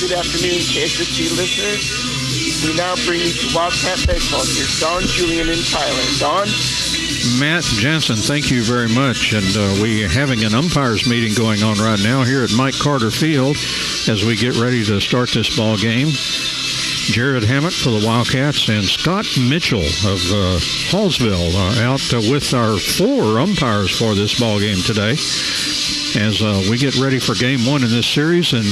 Good afternoon, KSSG listeners. We now bring you to Wildcat Baseball. Here's Don, Julian, and Tyler. Don? Matt Jensen, thank you very much. And we're having an umpires meeting going on right now here at Mike Carter Field as we get ready to start this ball game. Jared Hammett for the Wildcats and Scott Mitchell of Hallsville out with our 4 umpires for this ball game today as we get ready for Game 1 in this series. And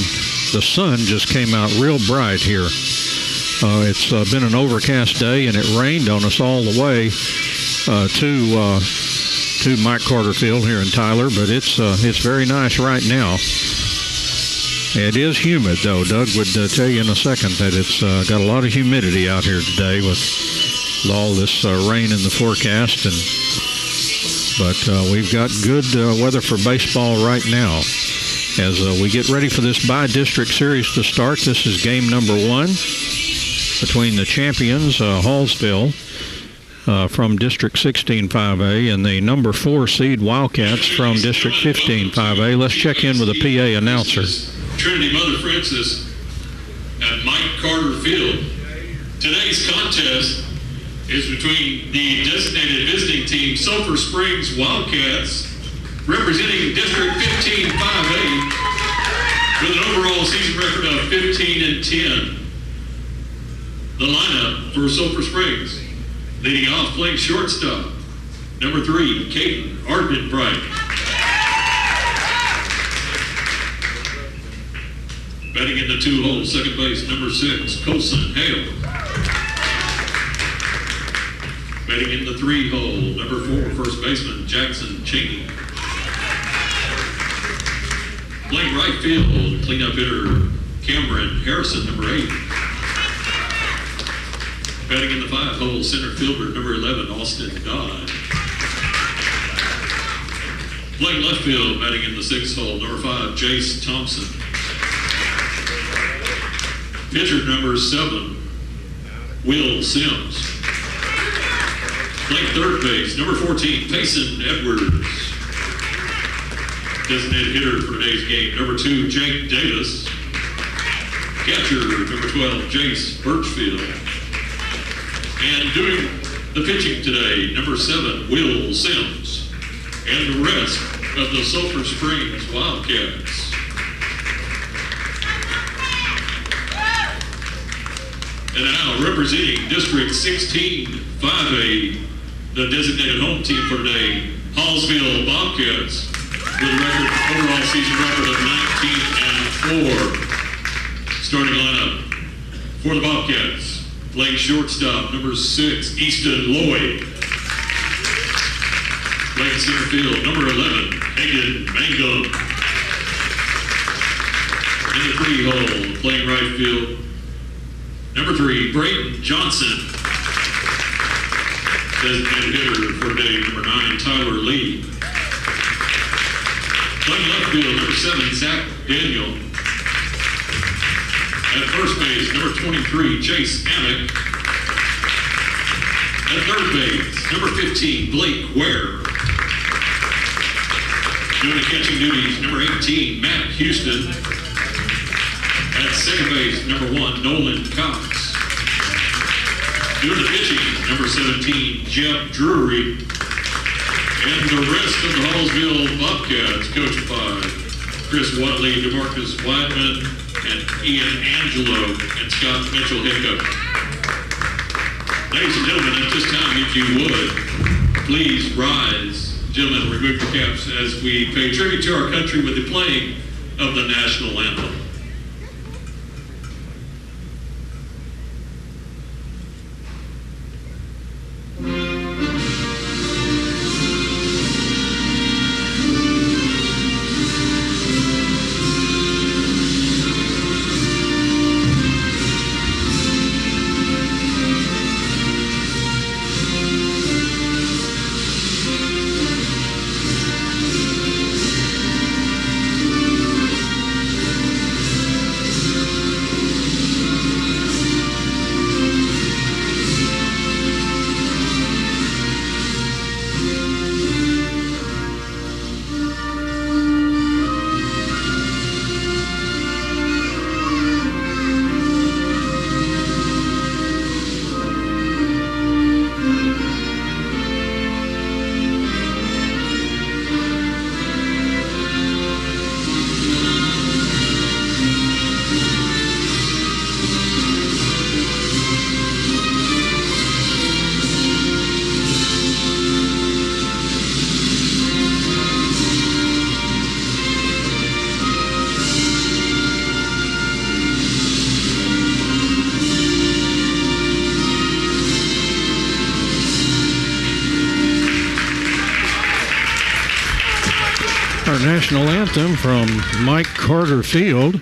the sun just came out real bright here. It's been an overcast day, and it rained on us all the way to Mike Carter Field here in Tyler, but it's very nice right now. It is humid, though. Doug would tell you in a second that it's got a lot of humidity out here today with all this rain in the forecast. But we've got good weather for baseball right now as we get ready for this bi-district series to start. This is game number 1 between the champions, Hallsville, from District 16 5A, and the number 4 seed Wildcats from District 15 5A. Let's check in with the PA announcer. Trinity Mother Francis at Mike Carter Field. Today's contest is between the designated visiting team Sulphur Springs Wildcats, representing District 15 5A, with an overall season record of 15-10. The lineup for Sulphur Springs: leading off, playing shortstop, number 3, Caden Ardenbright. Batting in the 2-hole, second base, number 6, Colson Hale. Batting in the 3-hole, number 4, first baseman, Jackson Cheney. Playing right field, cleanup hitter, Cameron Harrison, number 8. Batting in the 5-hole, center fielder, number 11, Austin Dodd. Playing left field, batting in the 6-hole, number 5, Jace Thompson. Pitcher number 7, Will Sims. Playing third base, number 14, Payson Edwards. Designated hitter for today's game, number 2, Jake Davis. Catcher number 12, Jace Birchfield. And doing the pitching today, number 7, Will Sims. And the rest of the Sulphur Springs Wildcats. And now, representing District 16 5A, the designated home team for today, Hallsville Bobcats, with a overall season record of 19-4. Starting lineup for the Bobcats: playing shortstop, number 6, Easton Lloyd. Playing center field, number 11, Hagen Mangum. In the 3-hole, playing right field, number 3, Brayton Johnson. Designated hitter for today, number 9, Tyler Lee. Playing left field, number 7, Zach Daniel. At first base, number 23, Chase Amick. At third base, number 15, Blake Ware. Doing the catching duties, number 18, Matt Houston. At second base, number 1, Nolan Cox. Doing the pitching, number 17, Jeff Drury. And the rest of the Hallsville Bobcats, coached by Chris Watley, DeMarcus Weidman, and Ian Angelo, and Scott Mitchell Hiccup. Ladies and gentlemen, at this time, if you would, please rise. Gentlemen, remove your caps as we pay tribute to our country with the playing of the national anthem. national anthem from Mike Carter Field,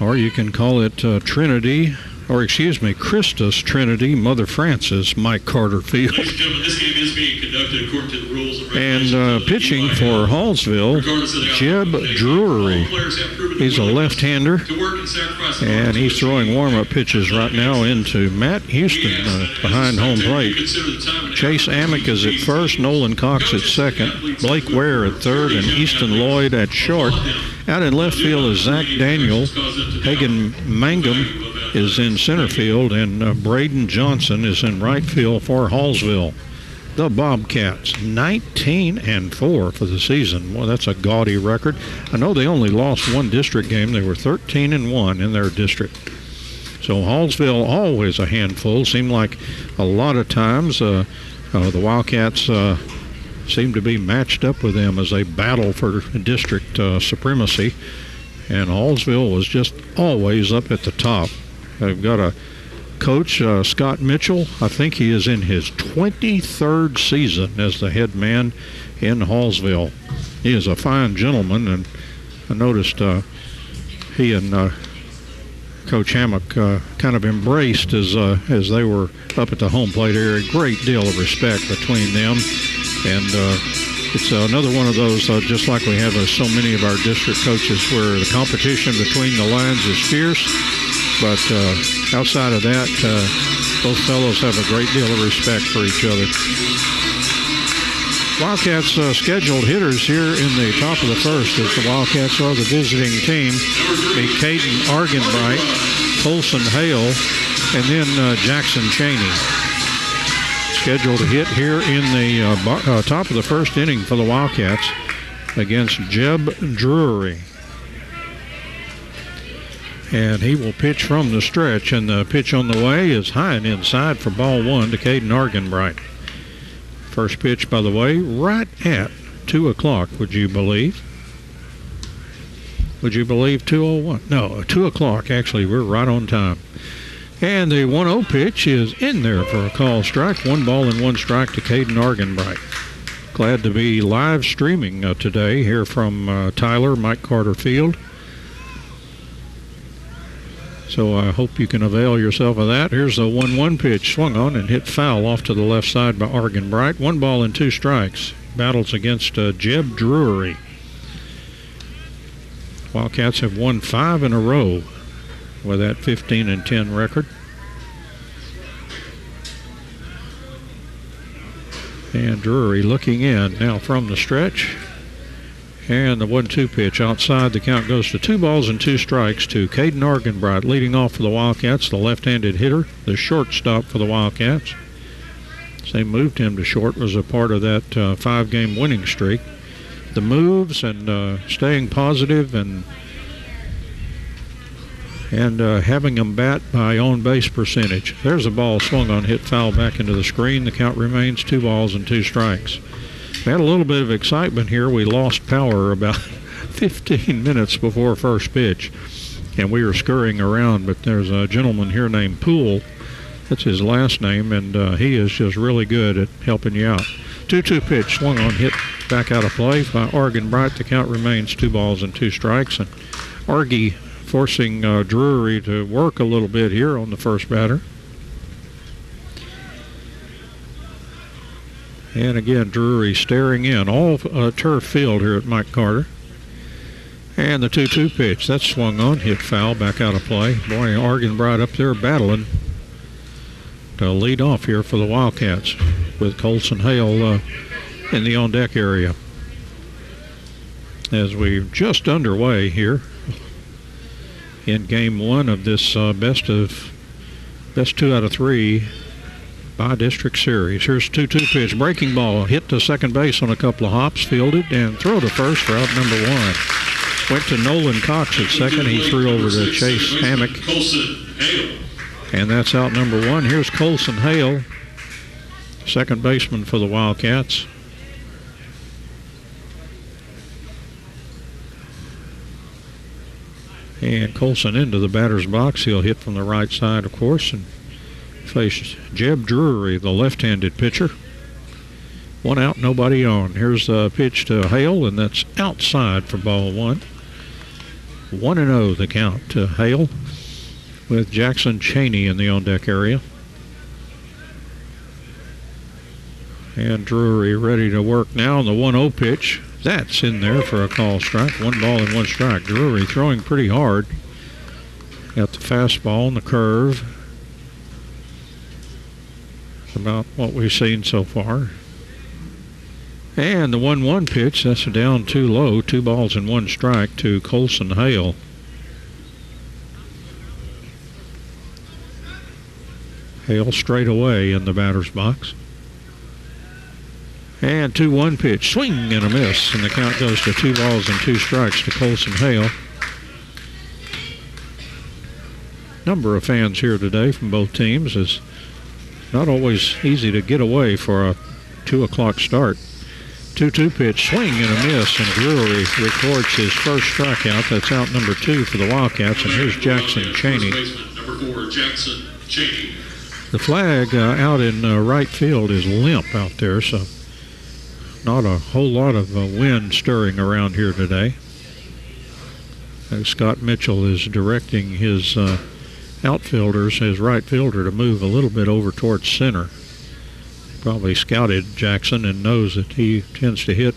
or you can call it Trinity, or excuse me, Christus Trinity, Mother Francis, Mike Carter Field. Ladies and gentlemen, this game is being conducted according to the rules of And pitching for Hallsville, Jeb Drury. He's a left-hander, and he's throwing warm-up pitches right now into Matt Houston behind home plate. Chase Amick is at first, Nolan Cox at second, Blake Ware at third, and Easton Lloyd at short. Out in left field is Zach Daniel. Hagan Mangum is in center field, and Braden Johnson is in right field for Hallsville. The Bobcats, 19-4 for the season. Well, that's a gaudy record. I know they only lost one district game. They were 13-1 in their district. So Hallsville, always a handful. Seemed like a lot of times the Wildcats seem to be matched up with them as they battle for district supremacy. And Hallsville was just always up at the top. They've got a coach, Scott Mitchell. I think he is in his 23rd season as the head man in Hallsville. He is a fine gentleman, and I noticed he and Coach Hammock kind of embraced as they were up at the home plate area. Great deal of respect between them, and it's another one of those, just like we have so many of our district coaches, where the competition between the lines is fierce. But outside of that, both fellows have a great deal of respect for each other. Wildcats scheduled hitters here in the top of the first, as the Wildcats are the visiting team. Be Caden Argenbright, Colson Hale, and then Jackson Cheney. Scheduled to hit here in the top of the first inning for the Wildcats against Jeb Drury. And he will pitch from the stretch, and the pitch on the way is high and inside for ball one to Caden Argenbright. First pitch, by the way, right at 2 o'clock, would you believe? Would you believe 2:01? No, 2 o'clock, actually. We're right on time. And the 1-0 pitch is in there for a call strike. 1 ball and 1 strike to Caden Argenbright. Glad to be live streaming today here from Tyler, Mike Carter Field. So I hope you can avail yourself of that. Here's a 1-1 pitch, swung on and hit foul off to the left side by Argenbright. 1 ball and 2 strikes. Battles against Jeb Drury. Wildcats have won 5 in a row with that 15-10 record. And Drury looking in now from the stretch. And the 1-2 pitch outside. The count goes to 2 balls and 2 strikes to Caden Argenbright. Leading off for the Wildcats, the left-handed hitter, the shortstop for the Wildcats. As they moved him to short, was a part of that 5-game winning streak. The moves and staying positive and having them bat by on-base percentage. There's a ball swung on, hit foul back into the screen. The count remains 2 balls and 2 strikes. We had a little bit of excitement here. We lost power about 15 minutes before first pitch, and we were scurrying around, but there's a gentleman here named Poole. That's his last name, and he is just really good at helping you out. 2-2 pitch, swung on, hit back out of play by Argenbright. The count remains 2 balls and 2 strikes, and Argie forcing Drury to work a little bit here on the first batter. And again, Drury staring in. All turf field here at Mike Carter. And the 2-2 pitch. That's swung on, hit foul, back out of play. Boy, Argenbright up there battling to lead off here for the Wildcats with Colson Hale in the on-deck area. As we're just underway here in Game 1 of this best 2 out of 3 by district series. Here's 2-2 pitch, breaking ball, hit to second base on a couple of hops, fielded, and throw to first for out number 1. Went to Nolan Cox at second. He threw over to Chase Hammock. And that's out number 1. Here's Colson Hale, second baseman for the Wildcats. And Colson into the batter's box. He'll hit from the right side, of course, and face Jeb Drury, the left-handed pitcher. 1 out, nobody on. Here's the pitch to Hale, and that's outside for ball 1. 1-0 the count to Hale, with Jackson Cheney in the on-deck area. And Drury ready to work now on the 1-0 pitch. That's in there for a call strike. 1 ball and 1 strike. Drury throwing pretty hard. Got the fastball and the curve. About what we've seen so far. And the 1-1 pitch, that's down too low. 2 balls and 1 strike to Colson Hale. Hale straight away in the batter's box. And 2-1 pitch, swing and a miss, and the count goes to 2 balls and 2 strikes to Colson Hale. Number of fans here today from both teams. Is not always easy to get away for a 2 o'clock start. 2-2 pitch, swing and a miss, and Drury records his first strikeout. That's out number 2 for the Wildcats, and here's Jackson Cheney. Number 4, Jackson Cheney. The flag out in right field is limp out there, so not a whole lot of wind stirring around here today. Scott Mitchell is directing his outfielders, his right fielder, to move a little bit over towards center. Probably scouted Jackson and knows that he tends to hit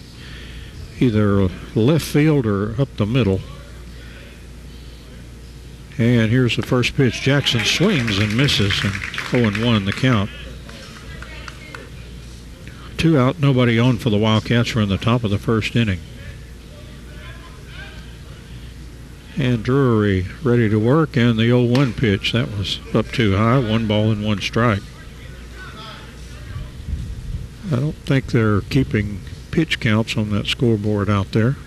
either left field or up the middle. And here's the first pitch. Jackson swings and misses, and 0-1 the count. 2 out, nobody on for the Wildcats. We're in the top of the first inning. And Drury ready to work, and the 0-1 pitch, that was up too high. 1 ball and 1 strike. I don't think they're keeping pitch counts on that scoreboard out there.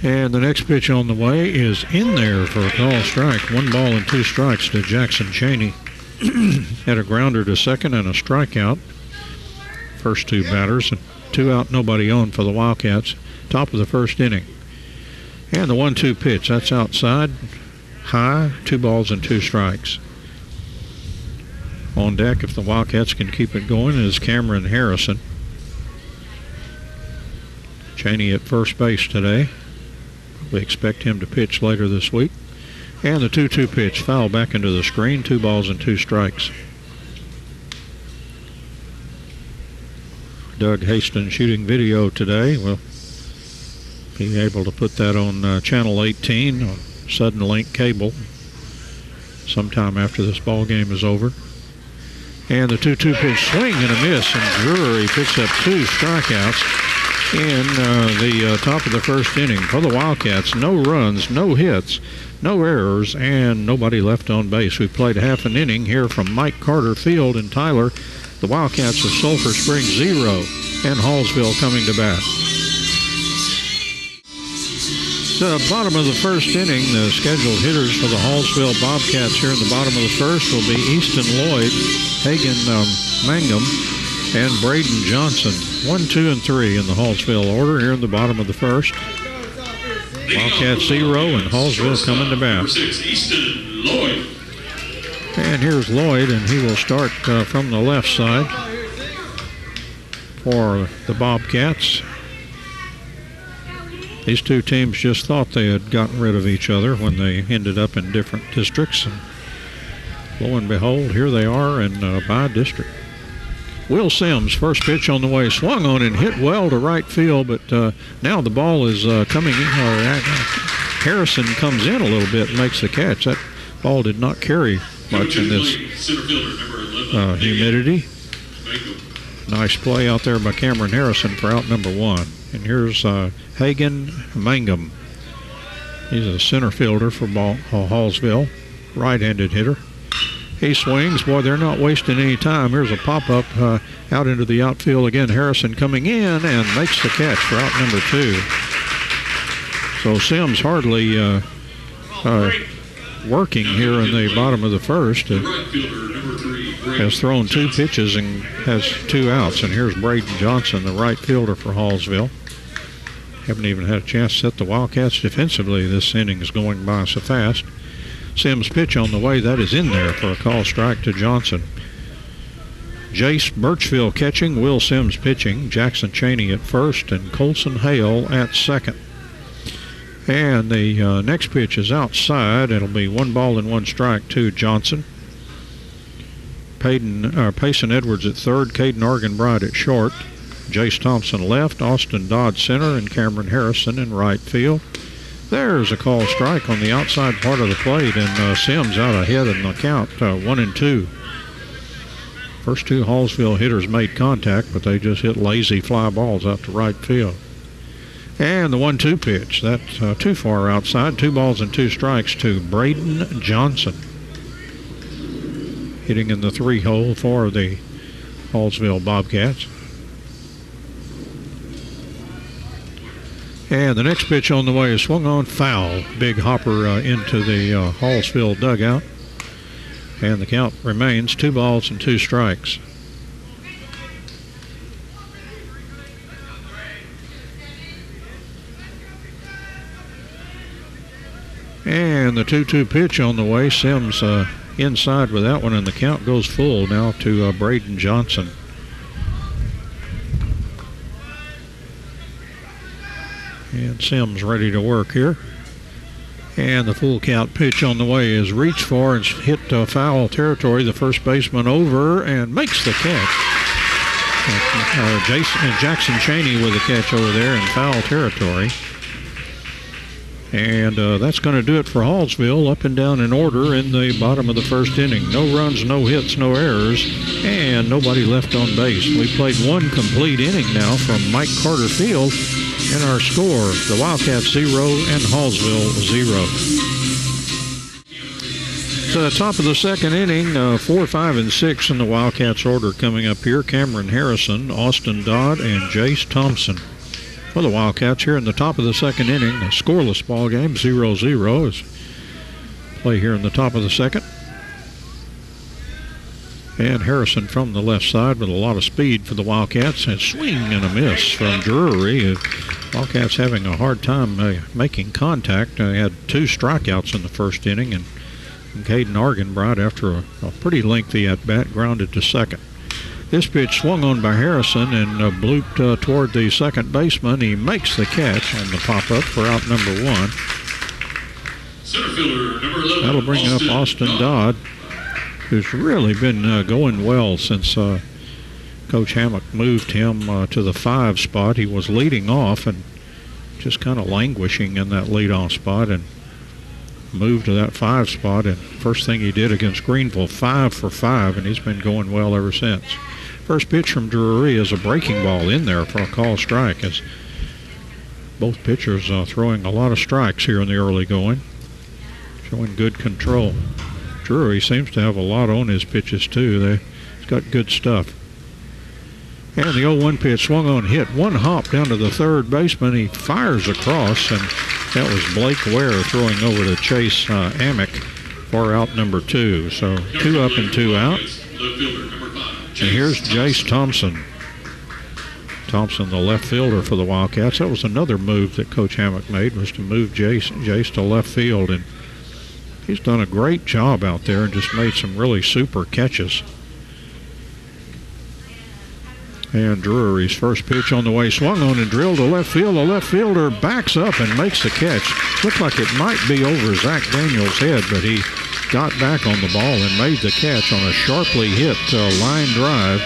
And the next pitch on the way is in there for a call strike. 1 ball and 2 strikes to Jackson Cheney. Had a grounder to second and a strikeout. First 2 batters, and 2 out, nobody on for the Wildcats. Top of the first inning. And the 1-2 pitch, that's outside, high, 2 balls and 2 strikes. On deck, if the Wildcats can keep it going, is Cameron Harrison. Cheney at first base today. We expect him to pitch later this week. And the 2-2 pitch, foul back into the screen, 2 balls and 2 strikes. Doug Hastings shooting video today. We'll be able to put that on Channel 18 on Sudden Link cable sometime after this ball game is over. And the 2-2 pitch, swing and a miss, and Drury picks up 2 strikeouts in the top of the first inning for the Wildcats. No runs, no hits, no errors, and nobody left on base. We played half an inning here from Mike Carter Field in Tyler. The Wildcats of Sulphur Springs 0, and Hallsville coming to bat. The bottom of the first inning, the scheduled hitters for the Hallsville Bobcats here in the bottom of the first will be Easton Lloyd, Hagan Mangum, and Braden Johnson. 1, 2, and 3 in the Hallsville order here in the bottom of the first. Wildcats 0, and Hallsville coming to bat. Number 6, Easton Lloyd. And here's Lloyd, and he will start from the left side for the Bobcats. These 2 teams just thought they had gotten rid of each other when they ended up in different districts. And lo and behold, here they are in by district. Will Sims, first pitch on the way, swung on and hit well to right field, but now the ball is coming in. Harrison comes in a little bit and makes the catch. That ball did not carry much in this humidity. Nice play out there by Cameron Harrison for out number 1. And here's Hagan Mangum. He's a center fielder for Hallsville, right-handed hitter. He swings. Boy, they're not wasting any time. Here's a pop-up out into the outfield again. Harrison coming in and makes the catch for out number 2. So Sims hardly working here in the bottom of the first. Has thrown 2 pitches and has 2 outs. And here's Braden Johnson, the right fielder for Hallsville. Haven't even had a chance to set the Wildcats defensively. This inning is going by so fast. Sims' pitch on the way, that is in there for a call strike to Johnson. Jace Birchfield catching, Will Sims pitching, Jackson Cheney at first, and Colson Hale at second. And the next pitch is outside. It'll be 1 ball and 1 strike to Johnson. Payson Edwards at third, Caden Arganbright at short, Jace Thompson left, Austin Dodd center, and Cameron Harrison in right field. There's a call strike on the outside part of the plate, and Sims out ahead in the count, 1-2. First 2 Hallsville hitters made contact, but they just hit lazy fly balls out to right field. And the 1-2 pitch, that's too far outside, 2 balls and 2 strikes to Braden Johnson. Hitting in the 3-hole for the Hallsville Bobcats. And the next pitch on the way is swung on, foul. Big hopper into the Hallsville dugout. And the count remains 2 balls and 2 strikes. And the 2-2 pitch on the way. Sims inside with that one, and the count goes full now to Braden Johnson. And Sims ready to work here. And the full count pitch on the way is reached for and hit foul territory. The first baseman over and makes the catch. Jackson Cheney with the catch over there in foul territory. And that's going to do it for Hallsville, up and down in order in the bottom of the first inning. No runs, no hits, no errors, and nobody left on base. We played 1 complete inning now from Mike Carter Field, and our score, the Wildcats 0 and Hallsville 0. So the top of the second inning, 4, 5, and 6 in the Wildcats order coming up here. Cameron Harrison, Austin Dodd, and Jace Thompson. For the Wildcats here in the top of the second inning, a scoreless ball game, 0-0 as play here in the top of the second. And Harrison from the left side with a lot of speed for the Wildcats. A swing and a miss from Drury. Wildcats having a hard time making contact. They had 2 strikeouts in the first inning, and Caden Arganbright, after a pretty lengthy at-bat, grounded to second. This pitch swung on by Harrison and blooped toward the second baseman. He makes the catch on the pop-up for out number 1. Center fielder, number 11. That'll bring up Austin Dodd, who's really been going well since Coach Hammock moved him to the 5 spot. He was leading off and just kind of languishing in that leadoff spot, and moved to that 5 spot. And first thing he did against Greenville, 5 for 5, and he's been going well ever since. First pitch from Drury is a breaking ball in there for a call strike, as both pitchers throwing a lot of strikes here in the early going, showing good control. Drury seems to have a lot on his pitches too. He's got good stuff. And the 0-1 pitch swung on, hit 1 hop down to the third baseman. He fires across, and that was Blake Ware throwing over to Chase Amick for out number 2. So 2 up and 2 out. And here's Jace Thompson. Thompson, the left fielder for the Wildcats. That was another move that Coach Hammock made, was to move Jace to left field. And he's done a great job out there and just made some really super catches. And Drury's first pitch on the way, swung on and drilled to left field. The left fielder backs up and makes the catch. Looked like it might be over Zach Daniels' head, but he got back on the ball and made the catch on a sharply hit line drive.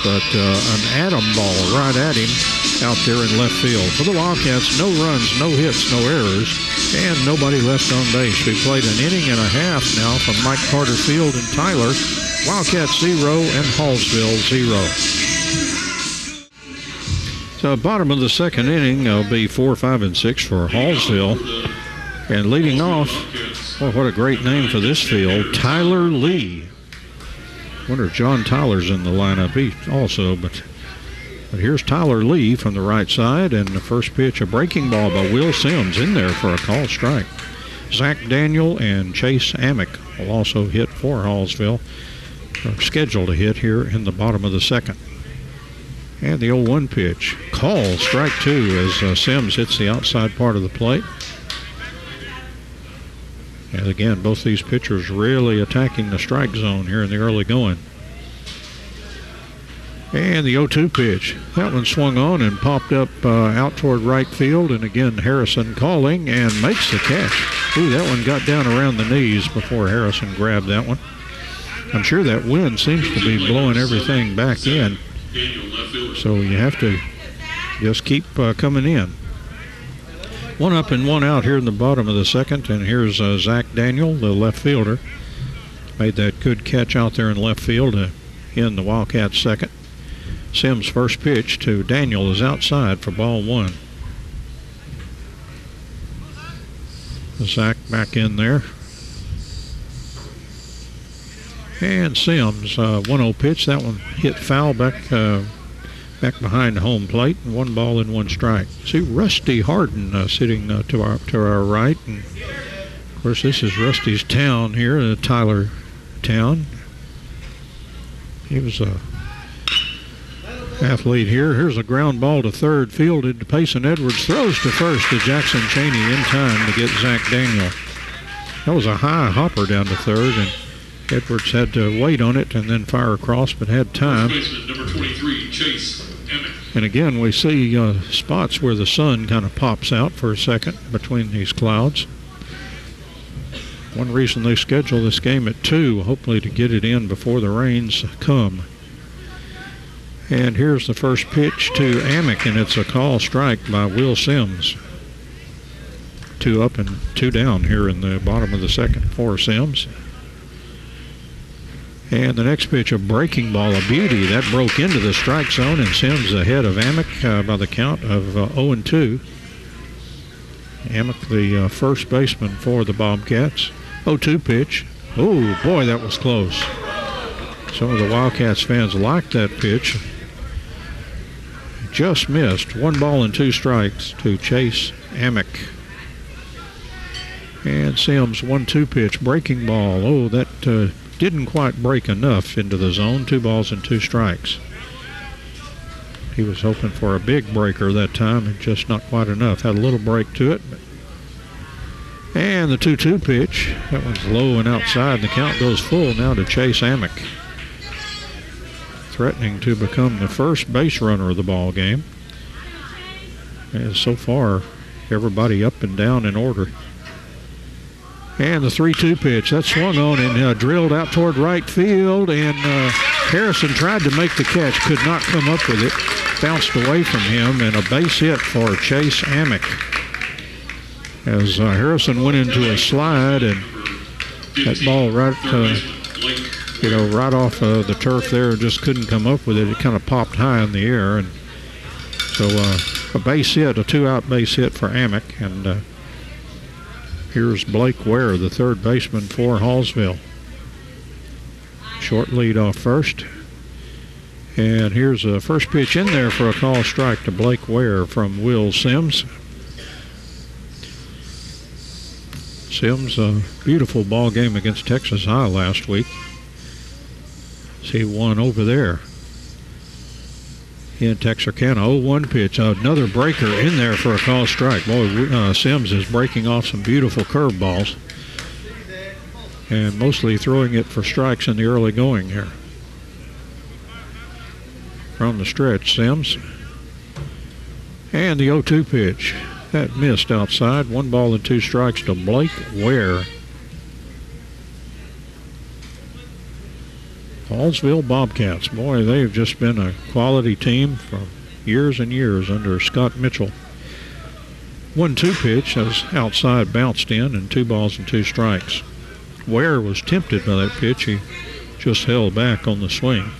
But an atom ball right at him out there in left field. For the Wildcats, no runs, no hits, no errors, and nobody left on base. We played an inning and a half now from Mike Carter Field and Tyler. Wildcats 0 and Hallsville 0. So bottom of the second inning, there'll be 4, 5, and 6 for Hallsville. And leading off, oh, what a great name for this field, Tyler Lee. Wonder if John Tyler's in the lineup also, but here's Tyler Lee from the right side, and the first pitch, a breaking ball by Will Sims in there for a call strike. Zach Daniel and Chase Amick will also hit for Hallsville, or scheduled to hit here in the bottom of the second. And the 0-1 pitch, call strike 2 as Sims hits the outside part of the plate. And again, both these pitchers really attacking the strike zone here in the early going. And the 0-2 pitch. That one swung on and popped up out toward right field. And again, Harrison calling and makes the catch. Ooh, that one got down around the knees before Harrison grabbed that one. I'm sure that wind seems to be blowing everything back in. So you have to just keep coming in. One up and one out here in the bottom of the second. And here's Zach Daniel, the left fielder. Made that good catch out there in left field to end the Wildcats' second. Sims' first pitch to Daniel is outside for ball one. Zach back in there. And Sims, 1-0 pitch. That one hit foul back behind home plate. 1 ball and 1 strike. See Rusty Harden sitting to our right. And of course, this is Rusty's town here, Tyler town. He was a athlete here. Here's a ground ball to third, fielded to Payson Edwards, throws to first to Jackson Cheney in time to get Zach Daniel. That was a high hopper down to third, and Edwards had to wait on it and then fire across, but had time. Number 23, Chase Emmett. And again, we see spots where the sun kind of pops out for a second between these clouds. One reason they schedule this game at 2, hopefully to get it in before the rains come. And here's the first pitch to Amick, and it's a call strike by Will Sims. 2 up and 2 down here in the bottom of the second for Sims. And the next pitch, a breaking ball, a beauty. That broke into the strike zone, and Sims ahead of Amick by the count of 0-2. Amick, the first baseman for the Bobcats. 0-2 pitch. Oh, boy, that was close. Some of the Wildcats fans liked that pitch. Just missed. 1 ball and 2 strikes to Chase Amick. And Sims, 1-2 pitch, breaking ball. Oh, that didn't quite break enough into the zone. 2 balls and 2 strikes. He was hoping for a big breaker that time, and just not quite enough. Had a little break to it. And the 2-2 pitch. That one's low and outside. The count goes full now to Chase Amick, threatening to become the first base runner of the ball game. And so far, everybody up and down in order. And the 3-2 pitch, that swung on and drilled out toward right field, and Harrison tried to make the catch, could not come up with it, bounced away from him, and a base hit for Chase Amick. As Harrison went into a slide, and that ball right off the turf there, just couldn't come up with it. It kind of popped high in the air, and so a base hit, a 2-out base hit for Amick, and here's Blake Ware, the third baseman for Hallsville. Short lead off first. And here's a first pitch in there for a call strike to Blake Ware from Will Sims. Sims, a beautiful ball game against Texas High last week. See one over there in Texarkana. 0-1 pitch, another breaker in there for a call strike. Boy, Sims is breaking off some beautiful curveballs and mostly throwing it for strikes in the early going here. From the stretch, Sims. And the 0-2 pitch. That missed outside. 1 ball and 2 strikes to Blake Ware. Hallsville Bobcats, boy, they've just been a quality team for years and years under Scott Mitchell. 1-2 pitch, that was outside, bounced in, and 2 balls and 2 strikes. Ware was tempted by that pitch. He just held back on the swing.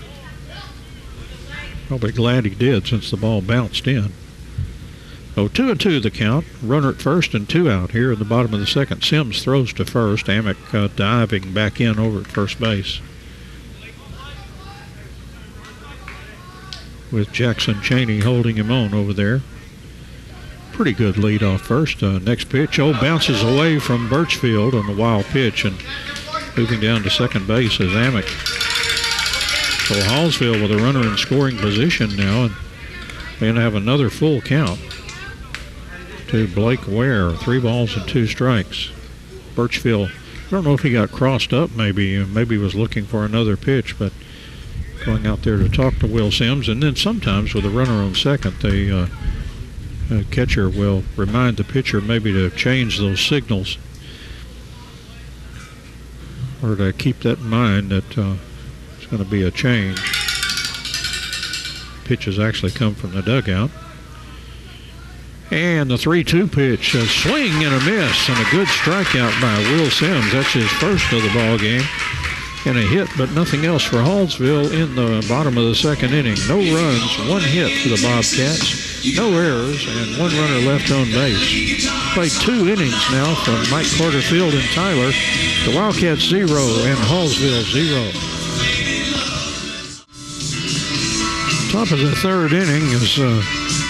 Probably glad he did, since the ball bounced in. So 2-2 the count. Runner at first and 2 out here in the bottom of the second. Sims throws to first. Amick diving back in over at first base, with Jackson Cheney holding him on over there. Pretty good lead off first. Next pitch, bounces away from Birchfield on the wild pitch, and moving down to second base is Amick. So Hallsville with a runner in scoring position now, and they're going to have another full count to Blake Ware. 3 balls and 2 strikes. Birchfield, I don't know if he got crossed up maybe was looking for another pitch, but going out there to talk to Will Sims, and then sometimes with a runner on second, the catcher will remind the pitcher maybe to change those signals, or to keep that in mind that it's going to be a change. Pitches actually come from the dugout. And the 3-2 pitch, a swing and a miss, and a good strikeout by Will Sims. That's his first of the ball game. And a hit, but nothing else for Hallsville in the bottom of the second inning. No runs, one hit for the Bobcats, no errors, and one runner left on base. Played 2 innings now from Mike Carter Field and Tyler. The Wildcats 0 and Hallsville 0. Top of the third inning, as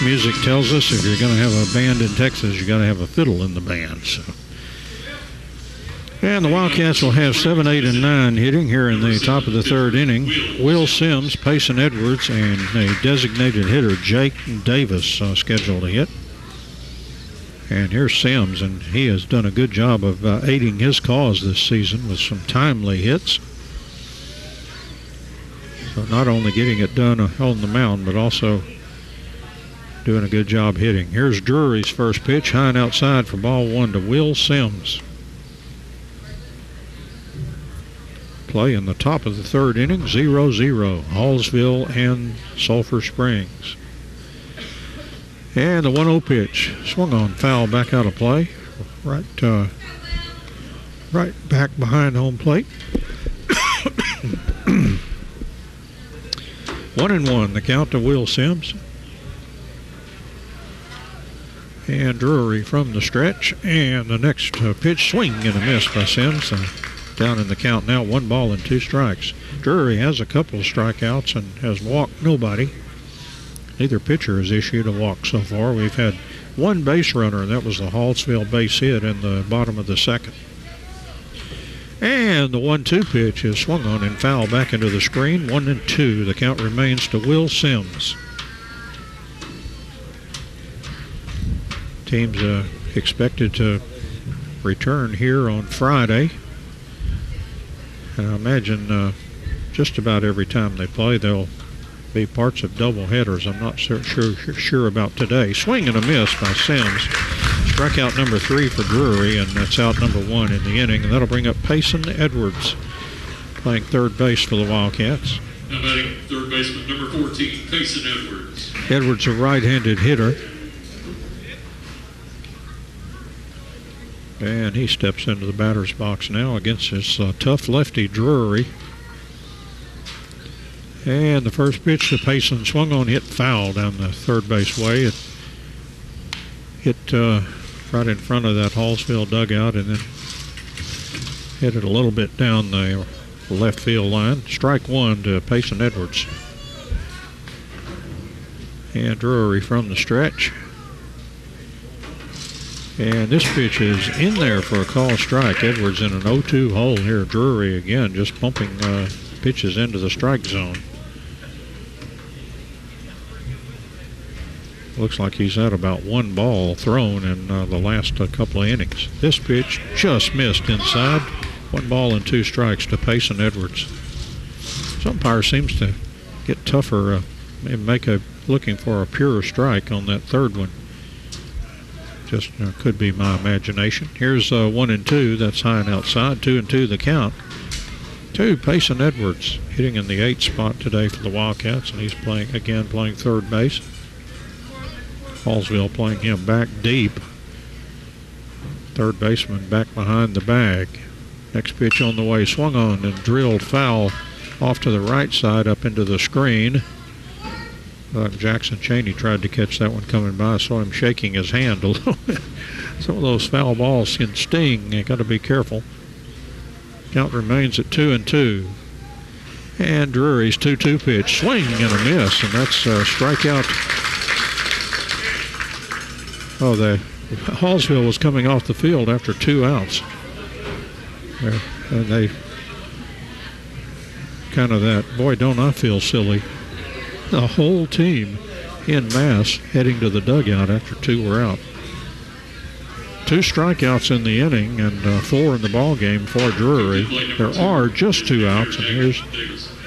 music tells us, if you're going to have a band in Texas, you got to have a fiddle in the band. So. And the Wildcats will have 7, 8, and 9 hitting here in the top of the third inning. Will Sims, Payson Edwards, and a designated hitter, Jake Davis, scheduled to hit. And here's Sims, and he has done a good job of aiding his cause this season with some timely hits. So not only getting it done on the mound, but also doing a good job hitting. Here's Drury's first pitch, high and outside for ball 1 to Will Sims. Play in the top of the third inning, 0-0, Hallsville and Sulphur Springs. And the 1-0 pitch, swung on, foul, back out of play, right back behind home plate. 1-1, the count to Will Sims. And Drury from the stretch, and the next pitch, swing and a miss by Sims. Down in the count now, 1 ball and 2 strikes. Drury has a couple of strikeouts and has walked nobody. Neither pitcher has issued a walk so far. We've had 1 base runner, and that was the Hallsville base hit in the bottom of the second. And the 1-2 pitch is swung on and foul back into the screen. 1-2. The count remains to Will Sims. Teams expected to return here on Friday. And I imagine just about every time they play, they'll be parts of double headers. I'm not sure about today. Swing and a miss by Sims. Strikeout number 3 for Drury, and that's out number 1 in the inning. And that'll bring up Payson Edwards, playing third base for the Wildcats. Now batting third baseman number 14, Payson Edwards. Edwards, a right-handed hitter. And he steps into the batter's box now against his tough lefty, Drury. And the first pitch to Payson, swung on, hit foul down the third base way. It hit right in front of that Hallsville dugout and then hit it a little bit down the left field line. Strike 1 to Payson Edwards. And Drury from the stretch. And this pitch is in there for a call strike. Edwards in an 0-2 hole here. Drury again just pumping pitches into the strike zone. Looks like he's had about 1 ball thrown in the last couple of innings. This pitch just missed inside. 1 ball and 2 strikes to Payson Edwards. This umpire seems to get tougher and looking for a pure strike on that third one. Just could be my imagination. Here's 1-2. That's high and outside. 2-2 the count. To Payson Edwards, hitting in the 8th spot today for the Wildcats, and he's playing third base. Hallsville playing him back deep. Third baseman back behind the bag. Next pitch on the way, swung on and drilled foul off to the right side up into the screen. Jackson Cheney tried to catch that one coming by. I saw him shaking his hand a little bit. Some of those foul balls can sting. You got to be careful. Count remains at 2-2. And Drury's 2-2 pitch, swing and a miss, and that's a strikeout. Oh, Hallsville was coming off the field after 2 outs. And they kind of that, boy, don't I feel silly. The whole team en masse heading to the dugout after 2 were out. 2 strikeouts in the inning and 4 in the ball game for Drury. There are just 2 outs, and here's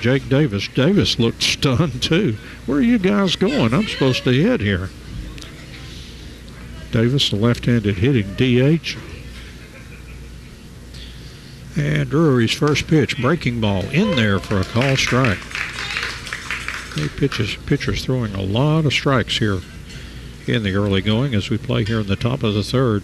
Jake Davis. Davis looked stunned, too. Where are you guys going? I'm supposed to hit here. Davis, the left-handed hitting DH. And Drury's first pitch, breaking ball, in there for a call strike. Pitchers throwing a lot of strikes here in the early going as we play here in the top of the third.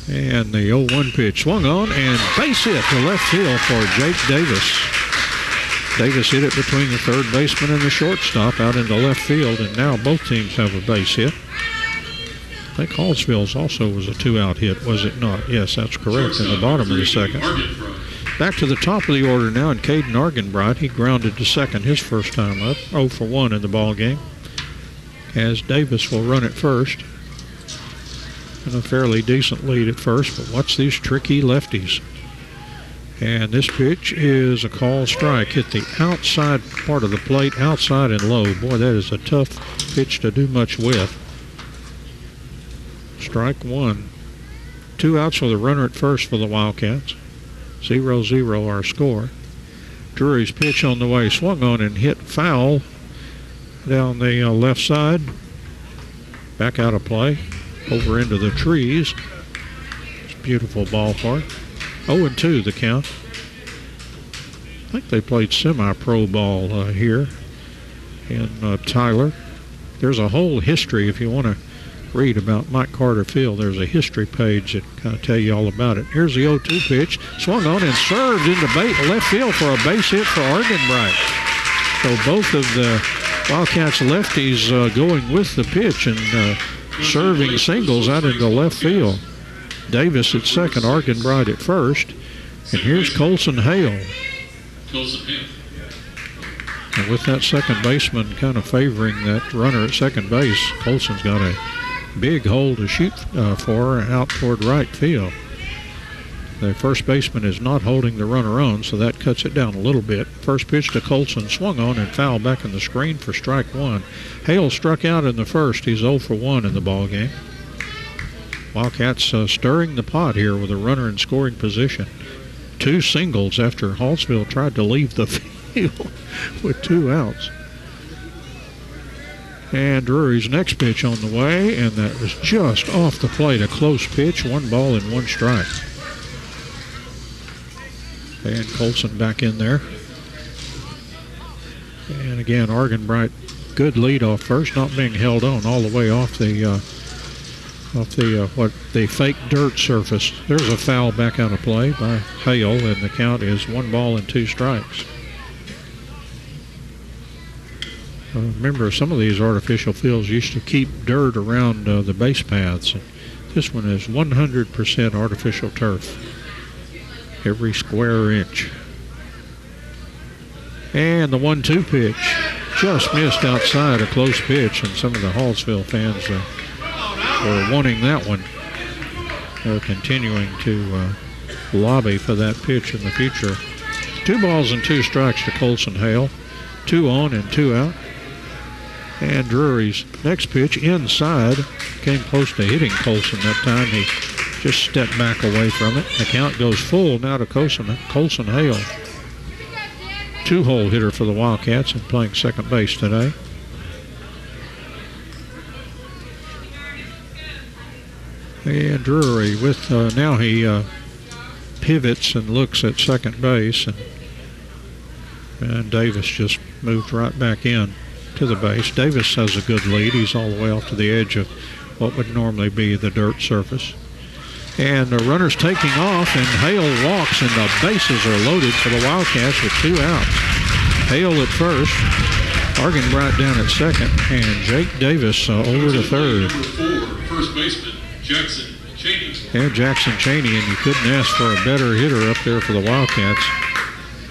And the 0-1 pitch swung on and base hit to left field for Jake Davis. Davis hit it between the third baseman and the shortstop out into left field, and now both teams have a base hit. I think Hallsville's also was a 2-out hit, was it not? Yes, that's correct, in the bottom of the second. Back to the top of the order now, and Caden Argenbright, he grounded to second his first time up, 0 for 1 in the ball game, as Davis will run at first. And a fairly decent lead at first, but watch these tricky lefties. And this pitch is a call strike. Hit the outside part of the plate, outside and low. Boy, that is a tough pitch to do much with. Strike one. 2 outs with a runner at first for the Wildcats. 0-0 our score. Drury's pitch on the way, swung on and hit foul down the left side. Back out of play. Over into the trees. It's a beautiful ballpark. 0-2 the count. I think they played semi-pro ball here in Tyler. There's a whole history if you want to read about Mike Carter Field. There's a history page that kind of tell you all about it. Here's the 0-2 pitch. Swung on and served into left field for a base hit for Argenbright. So both of the Wildcats lefties going with the pitch and serving singles out into left field. Davis at second, Argenbright at first. And here's Colson Hale. And with that second baseman kind of favoring that runner at second base, Colson's got a big hole to shoot for out toward right field. The first baseman is not holding the runner on, so that cuts it down a little bit. First pitch to Colson, swung on and fouled back in the screen for strike one. Hale struck out in the first. He's 0 for 1 in the ball game. Wildcats stirring the pot here with a runner in scoring position. 2 singles after Hallsville tried to leave the field with 2 outs. And Drury's next pitch on the way, and that was just off the plate. A close pitch, 1 ball and 1 strike. And Colson back in there. And again, Argenbright, good lead off first, not being held on all the way off the fake dirt surface. There's a foul back out of play by Hale, and the count is 1 ball and 2 strikes. Remember, some of these artificial fields used to keep dirt around the base paths. This one is 100% artificial turf, every square inch. And the 1-2 pitch just missed outside, a close pitch, and some of the Hallsville fans were wanting that one. They're continuing to lobby for that pitch in the future. 2 balls and 2 strikes to Colson Hale. 2 on and 2 out. And Drury's next pitch inside, came close to hitting Colson that time. He just stepped back away from it. The count goes full now to Colson Hale. 2-hole hitter for the Wildcats and playing second base today. And Drury with now he pivots and looks at second base, and Davis just moved right back in to the base. Davis has a good lead. He's all the way off to the edge of what would normally be the dirt surface. And the runner's taking off, and Hale walks, and the bases are loaded for the Wildcats with 2 outs. Hale at first, Argenbright down at second, and Jake Davis over to third. Number 4, first baseman, Jackson Cheney. And Jackson Cheney, and you couldn't ask for a better hitter up there for the Wildcats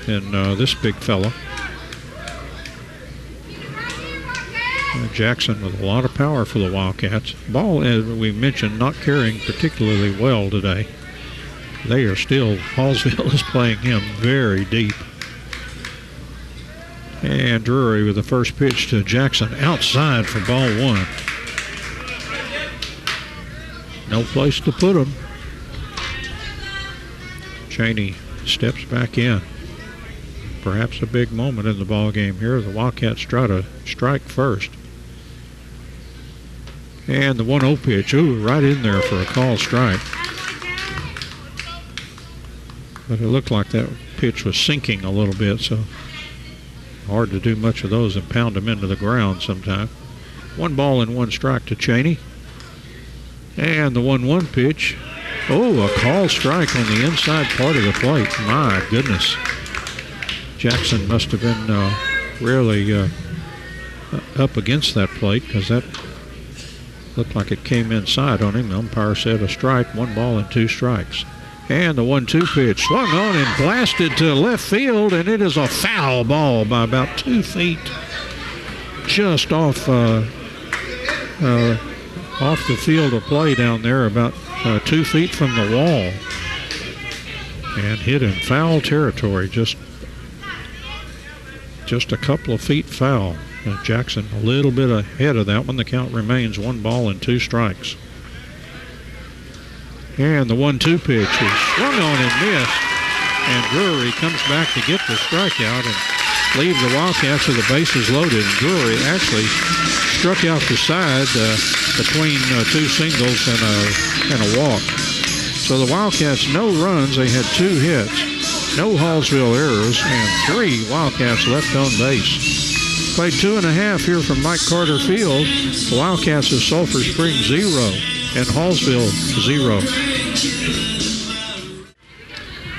than this big fella. Jackson with a lot of power for the Wildcats. Ball, as we mentioned, not carrying particularly well today. They are still, Hallsville is playing him very deep. And Drury with the first pitch to Jackson outside for ball 1. No place to put him. Cheney steps back in. Perhaps a big moment in the ball game here. The Wildcats try to strike first. And the 1-0 pitch, right in there for a called strike. But it looked like that pitch was sinking a little bit, so hard to do much of those and pound them into the ground sometime. 1-1 strike to Cheney. And the 1-1 pitch. A called strike on the inside part of the plate. My goodness. Jackson must have been really up against that plate, because that looked like it came inside on him. The umpire said a strike, 1-2 strikes. And the 1-2 pitch swung on and blasted to left field, and it is a foul ball by about 2 feet, just off the field of play down there, about 2 feet from the wall, and hit in foul territory, just a couple of feet foul. Jackson a little bit ahead of that one. The count remains 1-2 strikes. And the 1-2 pitch is swung on and missed. And Drury comes back to get the strikeout and leave the Wildcats with the bases loaded. And Drury actually struck out the side between 2 singles and a walk. So the Wildcats, no runs. They had 2 hits, no Hallsville errors, and 3 Wildcats left on base. Played 2.5 here from Mike Carter Field. The Wildcats of Sulphur Springs 0 and Hallsville 0.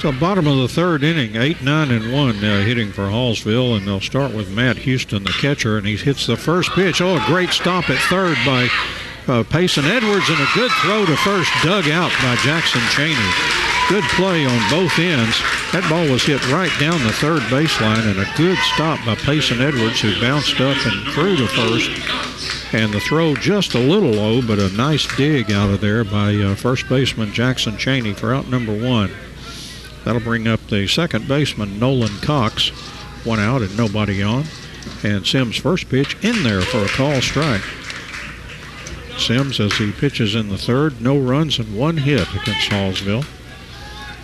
So bottom of the 3rd inning, 8-9-1 hitting for Hallsville, and they'll start with Matt Houston, the catcher, and he hits the first pitch. A great stop at third by Payson Edwards, and a good throw to first dug out by Jackson Cheney. Good play on both ends. That ball was hit right down the third baseline, and a good stop by Payson Edwards, who bounced up and threw to first. And the throw just a little low, but a nice dig out of there by first baseman Jackson Cheney for out number 1. That'll bring up the second baseman, Nolan Cox. 1 out and nobody on. And Sims' first pitch in there for a call strike. Sims, as he pitches in the 3rd, no runs and 1 hit against Hallsville.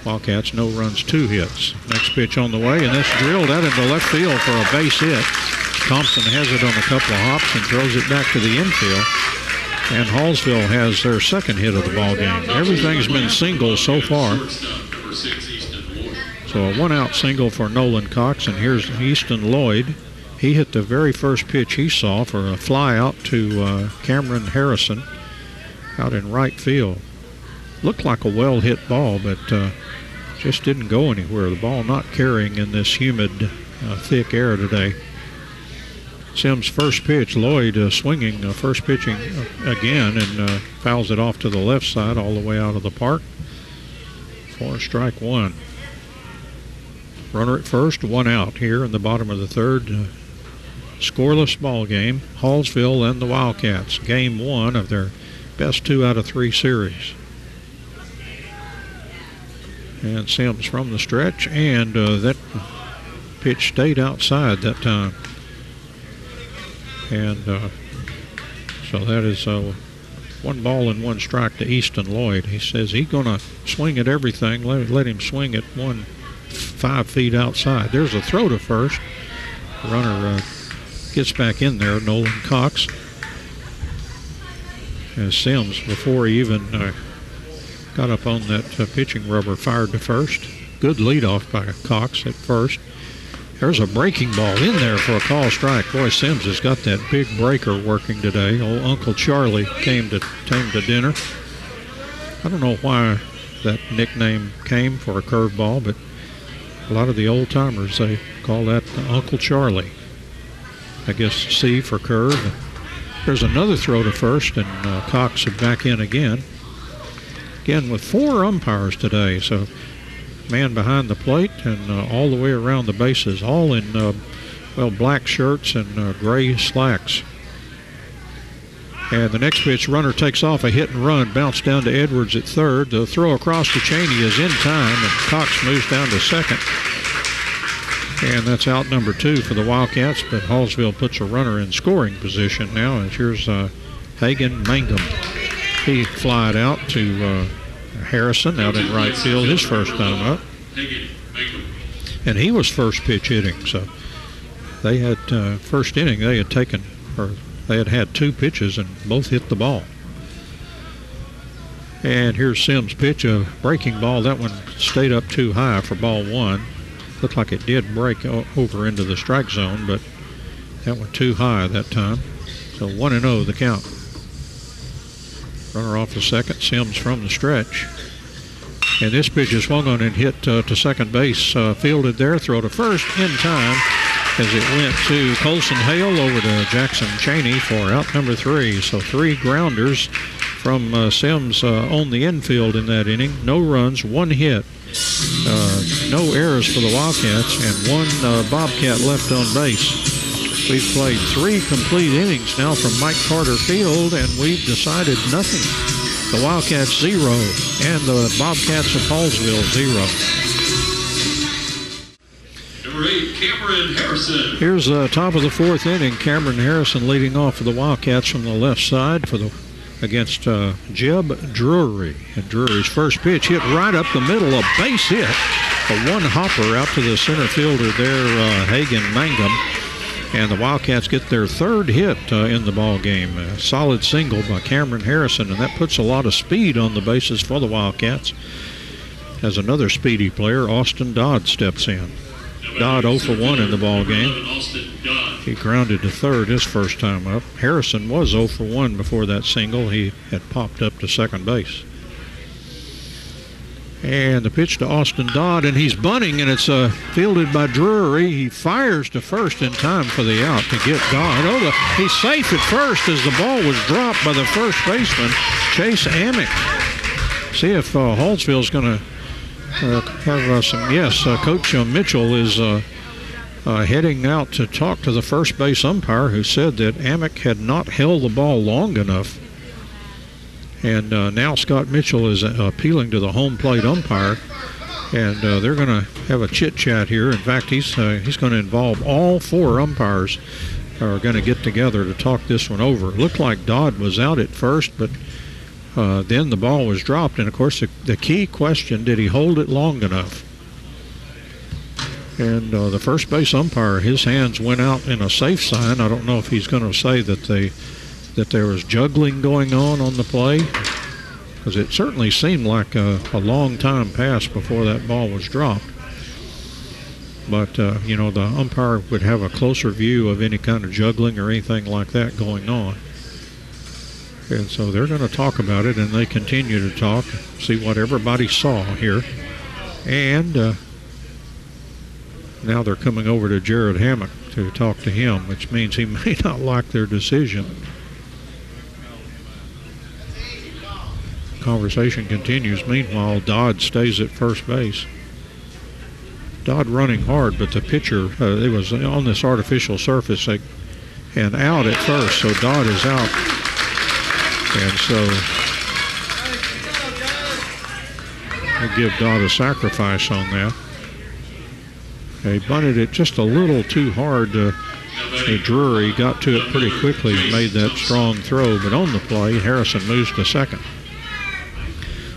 Wildcats, no runs, 2 hits. Next pitch on the way, and that's drilled out into left field for a base hit. Thompson has it on a couple of hops and throws it back to the infield. And Hallsville has their second hit of the ball game. Everything's been singles so far. So a 1-out single for Nolan Cox, and here's Easton Lloyd. He hit the very first pitch he saw for a fly out to Cameron Harrison out in right field. Looked like a well-hit ball, but just didn't go anywhere. The ball not carrying in this humid, thick air today. Sims' first pitch, Lloyd swinging, first pitching again, and fouls it off to the left side all the way out of the park for strike 1. Runner at first, 1 out here in the bottom of the 3rd. Scoreless ball game. Hallsville and the Wildcats. Game 1 of their best 2 out of 3 series. And Sims from the stretch, and that pitch stayed outside that time. And so that is 1-1 strike to Easton Lloyd. He says he's going to swing at everything. Let him swing at 5 feet outside. There's a throw to first. Runner gets back in there, Nolan Cox. As Sims, before he even got up on that pitching rubber, fired to first. Good leadoff by Cox at first. There's a breaking ball in there for a call strike. Boy, Sims has got that big breaker working today. Old Uncle Charlie came to dinner. I don't know why that nickname came for a curveball, but a lot of the old timers, they call that Uncle Charlie. I guess C for curve. There's another throw to first, and Cox is back in again. Again, with 4 umpires today, so man behind the plate and all the way around the bases, all in black shirts and gray slacks. And the next pitch, runner takes off, a hit and run, bounce down to Edwards at third. The throw across to Cheney is in time, and Cox moves down to second. And that's out number 2 for the Wildcats, but Hallsville puts a runner in scoring position now, and here's Hagan Mangum. He flied out to Harrison out in right field, his first time up. Hagen Mangum. And he was first pitch hitting, so they had first inning they had taken, or they had 2 pitches and both hit the ball. And here's Sims' pitch, a breaking ball. That one stayed up too high for ball 1. Looked like it did break over into the strike zone, but that one too high that time. So 1-0 the count. Runner off the second, Sims from the stretch. And this pitch is swung on and hit to second base. Fielded there, throw to first in time as it went to Colson Hale over to Jackson Cheney for out number 3. So 3 grounders from Sims on the infield in that inning. No runs, 1 hit. No errors for the Wildcats, and 1 Bobcat left on base. We've played 3 complete innings now from Mike Carter Field, and we've decided nothing. The Wildcats 0, and the Bobcats of Hallsville 0. Number 8, Cameron Harrison. Here's the top of the 4th inning. Cameron Harrison leading off for the Wildcats from the left side against Jeb Drury. And Drury's first pitch hit right up the middle, a base hit. A 1-hopper out to the center fielder there, Hagen Mangum. And the Wildcats get their 3rd hit in the ball game. A solid single by Cameron Harrison, and that puts a lot of speed on the bases for the Wildcats. As another speedy player, Austin Dodd steps in. Dodd 0 for 1 in the ball game. He grounded to third his first time up. Harrison was 0 for 1 before that single. He had popped up to second base. And the pitch to Austin Dodd, and he's bunting, and it's fielded by Drury. He fires to first in time for the out to get Dodd. He's safe at first as the ball was dropped by the first baseman, Chase Amick. See if Hallsville's going to have some. Yes, Coach Mitchell is heading out to talk to the first base umpire, who said that Amick had not held the ball long enough. And now Scott Mitchell is appealing to the home plate umpire, and they're going to have a chit-chat here. In fact, he's going to involve all 4 umpires are going to get together to talk this one over. It looked like Dodd was out at first, but then the ball was dropped. And, of course, the key question, did he hold it long enough? And the first base umpire, his hands went out in a safe sign. I don't know if he's going to say that there was juggling going on the play, because it certainly seemed like a long time passed before that ball was dropped. But, the umpire would have a closer view of any kind of juggling or anything like that going on. And so they're going to talk about it, and they continue to talk, see what everybody saw here. And now they're coming over to Jared Hammock to talk to him, which means he may not like their decision. Conversation continues. Meanwhile, Dodd stays at first base. Dodd running hard, but the pitcher, it was on this artificial surface and out at first, so Dodd is out. And so they give Dodd a sacrifice on that. They bunted it just a little too hard. Drury got to it pretty quickly and made that strong throw, but on the play, Harrison moves to second.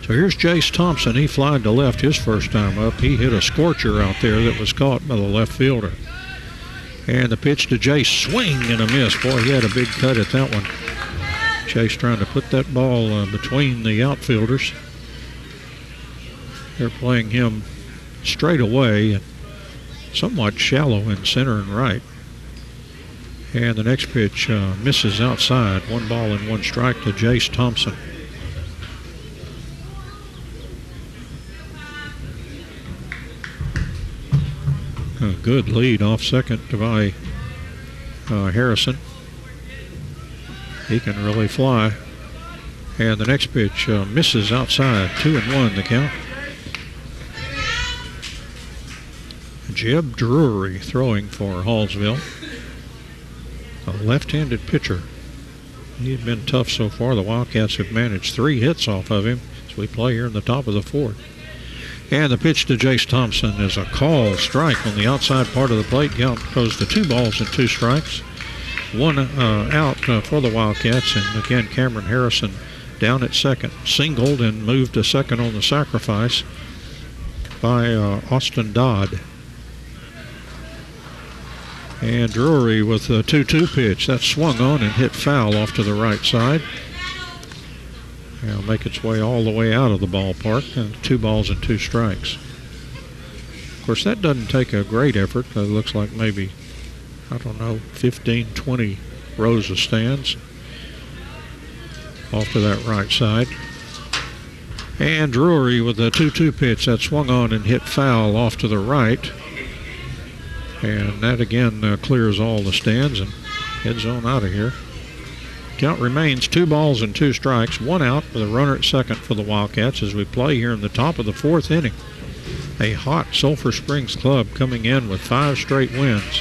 So here's Jace Thompson. He flied to left his first time up. He hit a scorcher out there that was caught by the left fielder. And the pitch to Jace, swing and a miss. Boy, he had a big cut at that one. Chase trying to put that ball between the outfielders. They're playing him straight away, somewhat shallow in center and right. And the next pitch misses outside. 1 ball and 1 strike to Jace Thompson. A good lead off second by Harrison. He can really fly. And the next pitch misses outside. 2-1 the count. Jeb Drury throwing for Hallsville. A left-handed pitcher. He had been tough so far. The Wildcats have managed 3 hits off of him as we play here in the top of the 4th. And the pitch to Jace Thompson is a call strike on the outside part of the plate. Count goes to 2 balls and 2 strikes. 1 out for the Wildcats. And again, Cameron Harrison down at second. Singled and moved to second on the sacrifice. by Austin Dodd. And Drury with a 2-2 pitch. That swung on and hit foul off to the right side. It'll make its way all the way out of the ballpark. And 2 balls and 2 strikes. Of course, that doesn't take a great effort. It looks like maybe, 15, 20 rows of stands off to that right side. And Drury with a 2-2 pitch. That swung on and hit foul off to the right. And that again clears all the stands and heads on out of here. Count remains 2 balls and 2 strikes, 1 out with a runner at second for the Wildcats as we play here in the top of the 4th inning. A hot Sulphur Springs club coming in with 5 straight wins.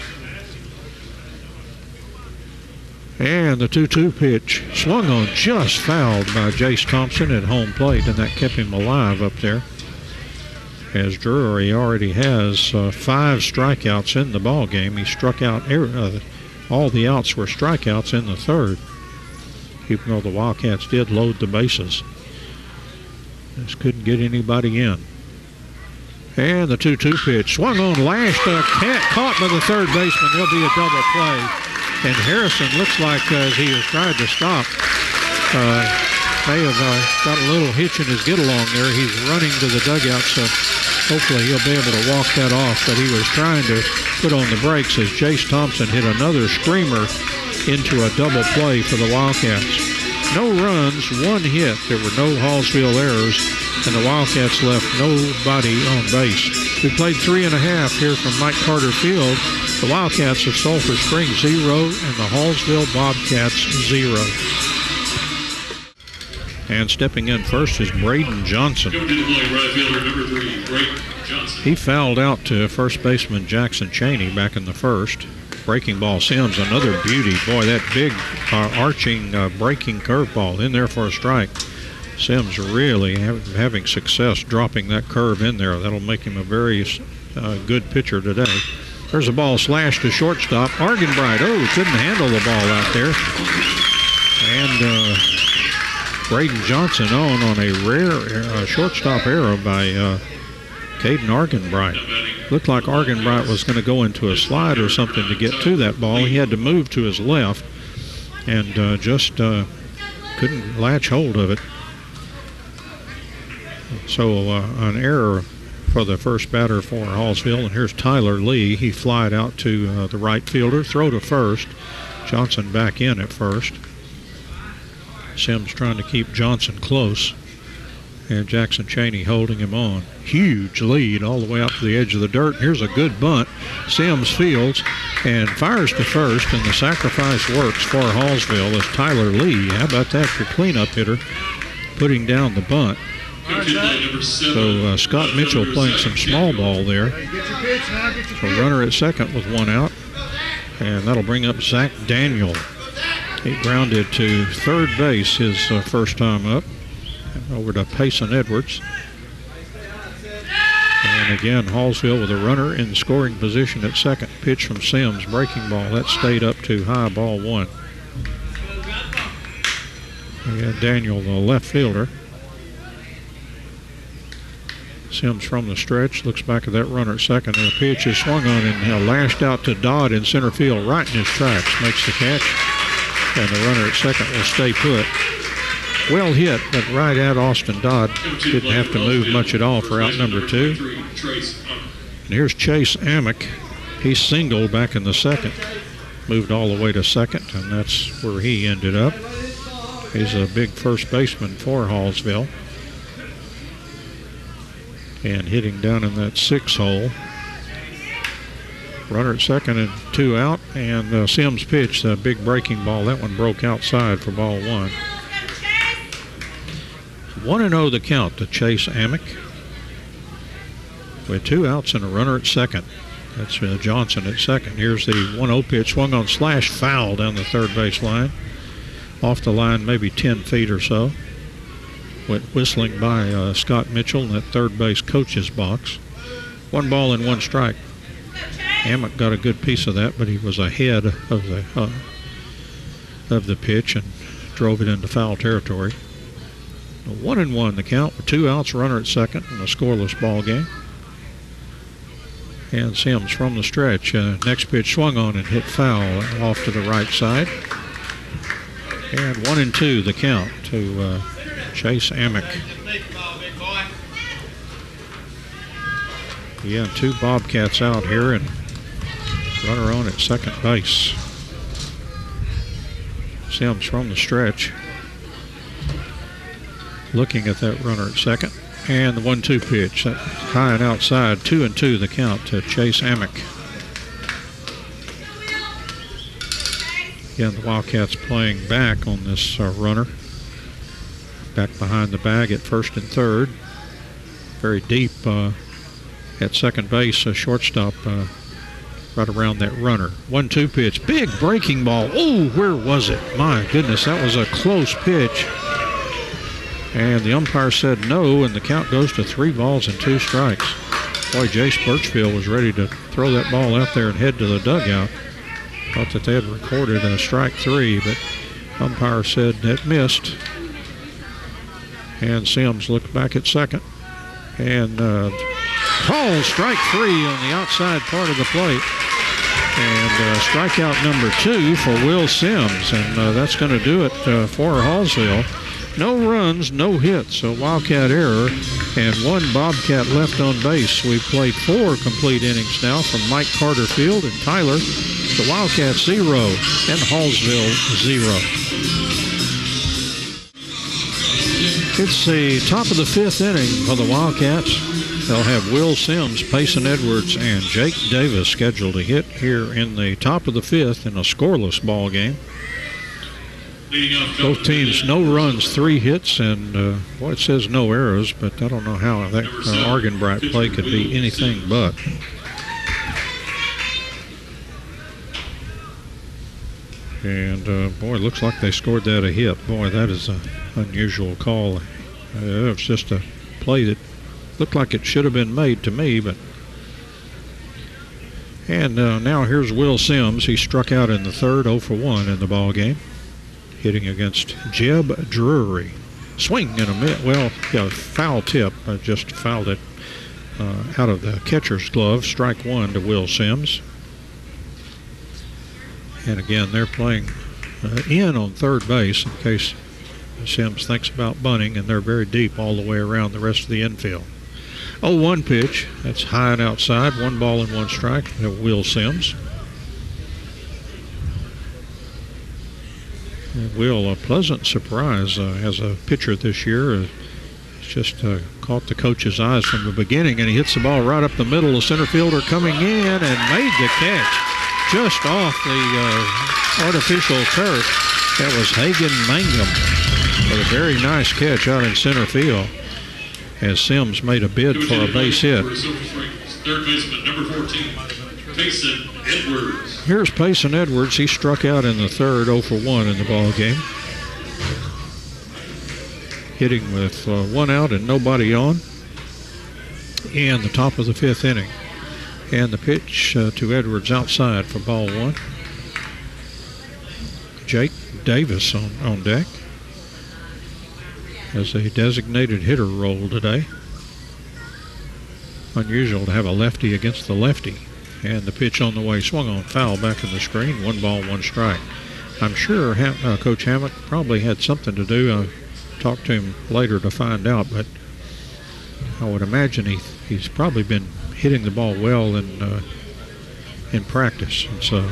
And the 2-2 pitch swung on, just fouled by Jace Thompson at home plate, and that kept him alive up there. As Drury already has 5 strikeouts in the ball game. He struck out all the outs were strikeouts in the 3rd, even though the Wildcats did load the bases. Just couldn't get anybody in. And the 2-2 pitch swung on, lashed, caught by the third baseman. There'll be a double play. And Harrison looks like as he has tried to stop, may have got a little hitch in his get-along there. He's running to the dugout, so hopefully he'll be able to walk that off. But he was trying to put on the brakes as Jace Thompson hit another screamer into a double play for the Wildcats. No runs, 1 hit. There were no Hallsville errors, and the Wildcats left nobody on base. We played 3.5 here from Mike Carter Field. The Wildcats of Sulphur Springs 0 and the Hallsville Bobcats 0. And stepping in first is Braden Johnson. Coming to the plate, right fielder number 3, Braden Johnson. He fouled out to first baseman Jackson Chaney back in the 1st. Breaking ball Sims, another beauty. Boy, that big arching breaking curveball in there for a strike. Sims really having success dropping that curve in there. That'll make him a very good pitcher today. There's a ball slashed to shortstop. Argenbright, couldn't handle the ball out there. And Braden Johnson on a rare shortstop error by Caden Argenbright. Looked like Argenbright was going to go into a slide or something to get to that ball. He had to move to his left and just couldn't latch hold of it. So an error for the first batter for Hallsville. And here's Tyler Lee. He flied out to the right fielder, throw to first. Johnson back in at first. Sims trying to keep Johnson close. And Jackson Chaney holding him on. Huge lead all the way out to the edge of the dirt. Here's a good bunt. Sims fields and fires to first, and the sacrifice works for Hallsville as Tyler Lee. How about that for cleanup hitter, putting down the bunt. So Scott Mitchell playing some small ball there. So runner at second with 1 out. And that'll bring up Zach Daniel. He grounded to third base his first time up. Over to Payson Edwards. And again, Hallsville with a runner in scoring position at second. Pitch from Sims, breaking ball. That stayed up to high, ball 1. And Daniel, the left fielder. Sims from the stretch, looks back at that runner at second, and the pitch is swung on and lashed out to Dodd in center field, right in his tracks. Makes the catch, and the runner at second will stay put. Well hit, but right at Austin Dodd. Didn't have to move much at all for out number 2. And here's Chase Amick. He singled back in the second. Moved all the way to second, and that's where he ended up. He's a big first baseman for Hallsville. And hitting down in that 6 hole. Runner at second and 2 out. And Sims pitched a big breaking ball. That one broke outside for ball 1. 1-0 the count to Chase Amick. With 2 outs and a runner at second. That's Johnson at second. Here's the 1-0 pitch. Swung on, slash, foul down the third base line. Off the line maybe 10 feet or so. Went whistling by Scott Mitchell in that third base coach's box. 1 ball and 1 strike. Amick got a good piece of that, but he was ahead of the pitch and drove it into foul territory. 1-1 the count with 2 outs, runner at second, and a scoreless ball game. And Sims from the stretch. Next pitch swung on and hit foul off to the right side. And 1-2 the count to Chase Amick. Yeah, 2 Bobcats out here and runner on at second base. Sims from the stretch. Looking at that runner at second. And the 1-2 pitch. That high and outside. 2-2 the count to Chase Amick. Again, the Wildcats playing back on this runner. Back behind the bag at first and third. Very deep at second base, a shortstop right around that runner. 1-2 pitch, big breaking ball. Oh, where was it? My goodness, that was a close pitch. And the umpire said no, and the count goes to 3 balls and 2 strikes. Boy, Jace Birchfield was ready to throw that ball out there and head to the dugout. Thought that they had recorded a strike 3, but umpire said that missed. And Sims looked back at second. And strike 3 on the outside part of the plate. And strikeout number 2 for Will Sims. And that's going to do it for Hallsville. No runs, no hits, a Wildcat error, and 1 Bobcat left on base. We've played 4 complete innings now from Mike Carter Field and Tyler. The Wildcats 0 and Hallsville 0. It's the top of the 5th inning for the Wildcats. They'll have Will Sims, Payson Edwards, and Jake Davis scheduled to hit here in the top of the 5th in a scoreless ball game. Both teams, no runs, 3 hits, and it says no errors, but I don't know how that Argon Bright play could be anything but. And boy, it looks like they scored that a hit. Boy, that is an unusual call. It was just a play that looked like it should have been made to me, but. And now here's Will Sims. He struck out in the 3rd, 0 for 1 in the ball game. Hitting against Jeb Drury. Swing in a foul tip. I just fouled it out of the catcher's glove. Strike 1 to Will Sims. And again, they're playing in on third base in case Sims thinks about bunting, and they're very deep all the way around the rest of the infield. 0-1 pitch. That's high and outside. 1 ball and 1 strike to Will Sims. Will, a pleasant surprise as a pitcher this year. Just caught the coach's eyes from the beginning, and he hits the ball right up the middle. The center fielder coming in and made the catch just off the artificial turf. That was Hagen Mangum with a very nice catch out in center field as Sims made a bid for a base hit. Third baseman, number 14, Payson Edwards. Here's Payson Edwards. He struck out in the 3rd, 0 for 1 in the ball game. Hitting with 1 out and nobody on. And the top of the 5th inning. And the pitch to Edwards outside for ball 1. Jake Davis on deck as a designated hitter role today. Unusual to have a lefty against the lefty. And the pitch on the way swung on, foul back in the screen. 1 ball, 1 strike. I'm sure Coach Hammock probably had something to do. I'll talk to him later to find out, but I would imagine he's probably been hitting the ball well in practice, and so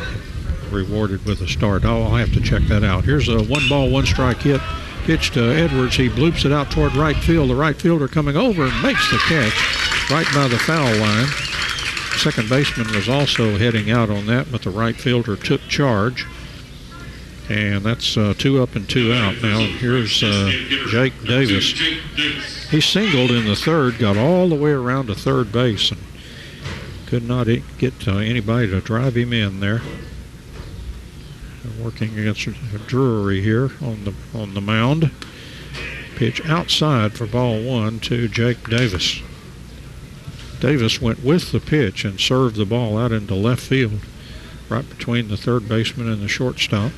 rewarded with a start. I'll have to check that out. Here's a 1 ball, 1 strike hit. Pitch to Edwards. He bloops it out toward right field. The right fielder coming over and makes the catch right by the foul line. Second baseman was also heading out on that, but the right fielder took charge. And that's 2 up and 2 out now. Here's Jake Davis. He singled in the 3rd, got all the way around to third base, and could not get anybody to drive him in there. Working against Drury here on the mound. Pitch outside for ball 1 to Jake Davis. Davis went with the pitch and served the ball out into left field, right between the third baseman and the shortstop.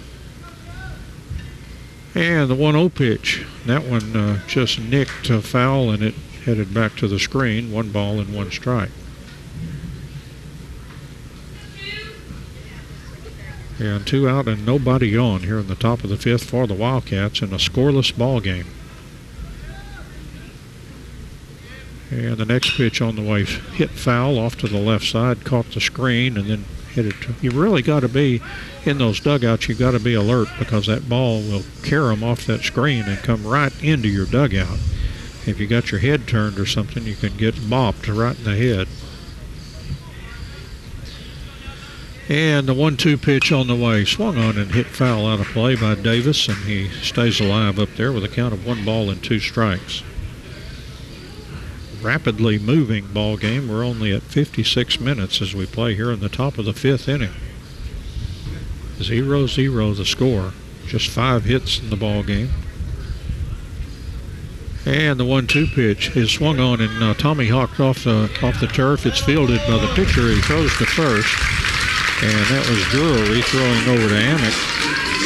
And the 1-0 pitch. That one just nicked a foul, and it headed back to the screen. 1 ball and 1 strike. And 2 out and nobody on here in the top of the 5th for the Wildcats in a scoreless ball game. And the next pitch on the way, hit foul off to the left side, caught the screen, and then hit it. You really got to be in those dugouts. You've got to be alert because that ball will carry them off that screen and come right into your dugout. If you got your head turned or something, you can get bopped right in the head. And the 1-2 pitch on the way, swung on and hit foul out of play by Davis, and he stays alive up there with a count of 1 ball and 2 strikes. Rapidly moving ball game. We're only at 56 minutes as we play here in the top of the 5th inning. 0-0 the score. Just 5 hits in the ball game. And the 1-2 pitch is swung on and Tommy hawked off the turf. It's fielded by the pitcher. He throws to first. And that was Drury throwing over to Amick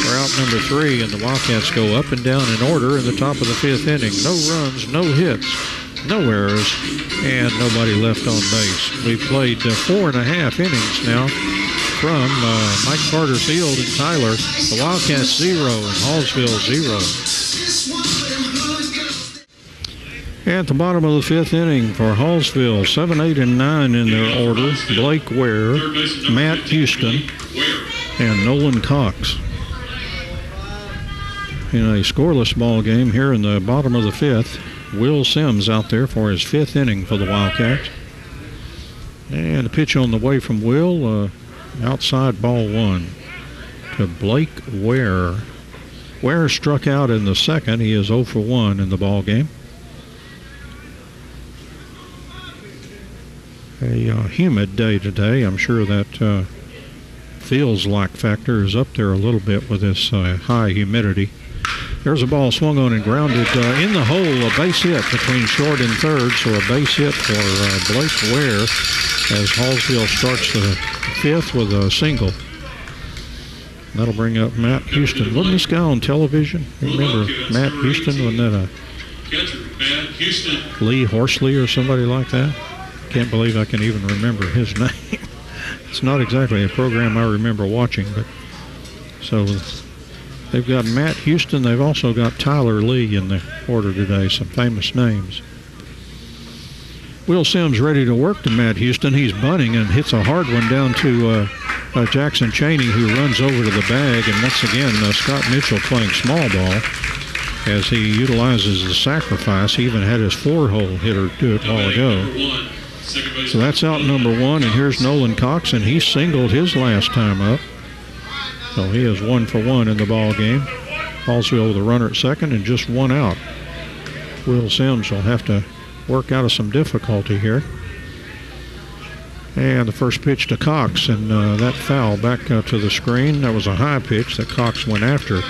for out number 3. And the Wildcats go up and down in order in the top of the 5th inning. No runs, no hits, no errors, and nobody left on base. We've played 4.5 innings now from Mike Carter Field and Tyler. The Wildcats 0 and Hallsville 0. At the bottom of the 5th inning for Hallsville, 7, 8, and 9 in their order. Blake Ware, Matt Houston, and Nolan Cox. In a scoreless ball game here in the bottom of the 5th, Will Sims out there for his 5th inning for the Wildcats. And a pitch on the way from Will, outside ball 1 to Blake Ware. Ware struck out in the 2nd. He is 0 for 1 in the ball game. A humid day today. I'm sure that feels like factor is up there a little bit with this high humidity. There's a ball swung on and grounded in the hole, a base hit between short and third, so a base hit for Blake Ware as Hallsville starts the 5th with a single. That'll bring up Matt Houston. Wasn't this guy on television? Remember Matt Houston? Wasn't that a Lee Horsley or somebody like that? Can't believe I can even remember his name. It's not exactly a program I remember watching, but so they've got Matt Houston. They've also got Tyler Lee in the order today, some famous names. Will Sims ready to work to Matt Houston. He's bunting and hits a hard one down to Jackson Chaney, who runs over to the bag. And once again, Scott Mitchell playing small ball as he utilizes the sacrifice. He even had his 4-hole hitter do it a while ago. So that's out number 1, and here's Nolan Cox, and he singled his last time up. So he is 1 for 1 in the ball game. Hallsville with a runner at second and just 1 out. Will Sims will have to work out of some difficulty here. And the first pitch to Cox, and that foul back to the screen. That was a high pitch that Cox went after.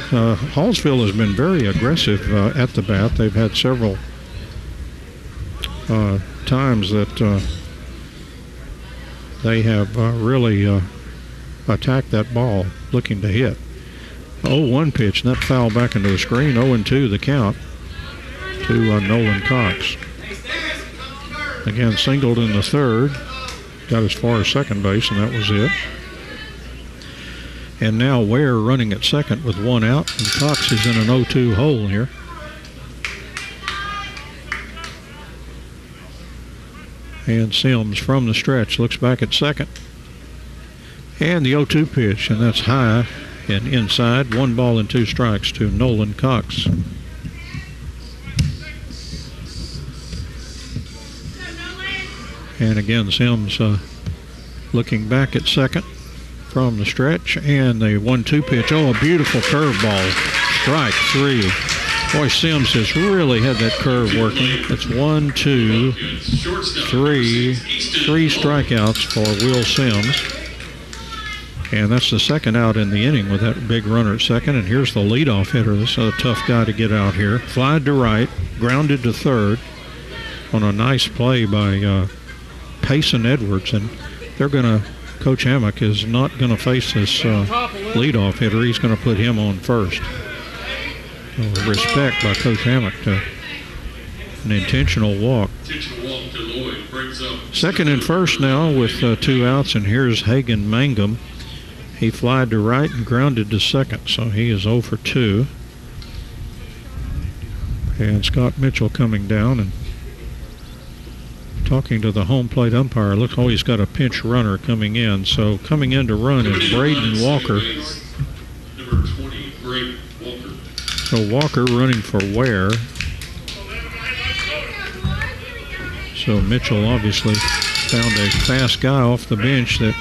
Hallsville has been very aggressive at the bat. They've had several times that they have really attacked that ball looking to hit. 0-1 pitch, and that foul back into the screen. 0-2 the count to Nolan Cox. Again, singled in the 3rd. Got as far as second base, and that was it. And now Ware running at second with 1 out, and Cox is in an 0-2 hole here. And Sims from the stretch looks back at second. And the 0-2 pitch, and that's high and inside. 1 ball and 2 strikes to Nolan Cox. And again, Sims looking back at second from the stretch. And the 1-2 pitch. Oh, a beautiful curveball. Strike 3. Boy, Sims has really had that curve working. It's 1, 2, 3 strikeouts for Will Sims. And that's the 2nd out in the inning with that big runner at second. And here's the leadoff hitter. This is a tough guy to get out here. Flied to right, grounded to third on a nice play by Payson Edwards. And they're going to, Coach Hammock is not going to face this leadoff hitter. He's going to put him on first. Respect by Coach Hammock to an intentional walk. Second and first now with 2 outs, and here's Hagan Mangum. He flied to right and grounded to second, so he is 0 for 2. And Scott Mitchell coming down and talking to the home plate umpire. Looks like he's got a pinch runner coming in. So coming in to run is Braden Walker. Number 20, Braden Walker. So Walker running for Ware. So Mitchell obviously found a fast guy off the bench that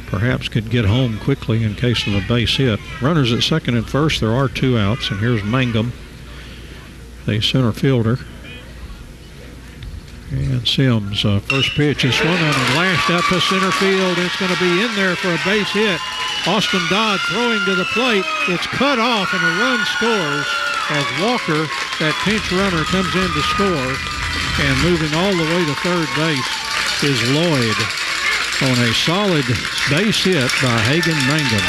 perhaps could get home quickly in case of a base hit. Runners at second and first. There are 2 outs, and here's Mangum, the center fielder. And Sims, first pitch is swung on and lashed out to center field. It's going to be in there for a base hit. Austin Dodd throwing to the plate. It's cut off, and a run scores as Walker, that pinch runner, comes in to score. And moving all the way to third base is Lloyd on a solid base hit by Hagan Mangum.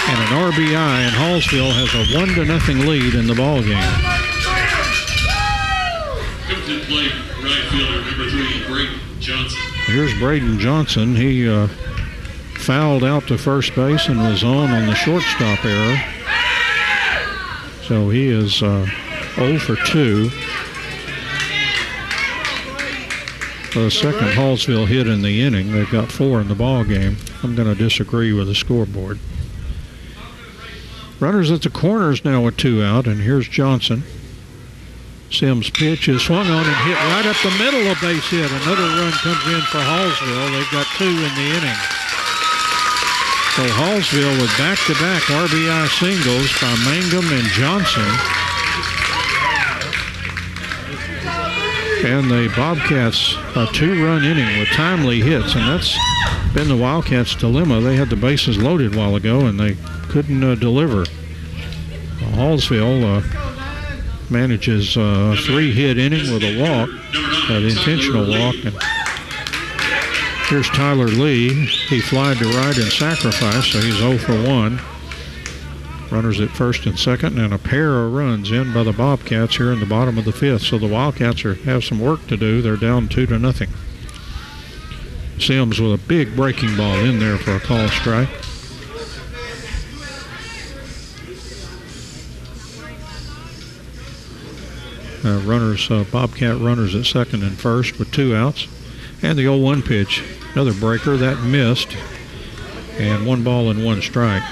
And an RBI, and Hallsville has a 1-0 lead in the ball game. Comes in play right fielder number 3, Braden Johnson. Here's Braden Johnson. He fouled out to first base and was on the shortstop error. So he is 0 for 2. The second Hallsville hit in the inning. They've got 4 in the ball game. I'm going to disagree with the scoreboard. Runners at the corners now with 2 out, and here's Johnson. Sims' pitch is swung on and hit right up the middle, a base hit. Another run comes in for Hallsville. They've got 2 in the inning. So Hallsville with back-to-back RBI singles by Mangum and Johnson. And the Bobcats a 2-run inning with timely hits, and that's been the Wildcats' dilemma. They had the bases loaded a while ago, and they couldn't deliver. Hallsville manages a 3-hit inning with a walk, an intentional walk. And here's Tyler Lee. He flied to right and sacrificed, so he's 0 for 1. Runners at first and second, and a pair of runs in by the Bobcats here in the bottom of the 5th. So the Wildcats have some work to do. They're down 2-0. Sims with a big breaking ball in there for a call strike. Bobcat runners at second and first with 2 outs. And the 0-1 pitch, another breaker that missed, and 1 ball and 1 strike.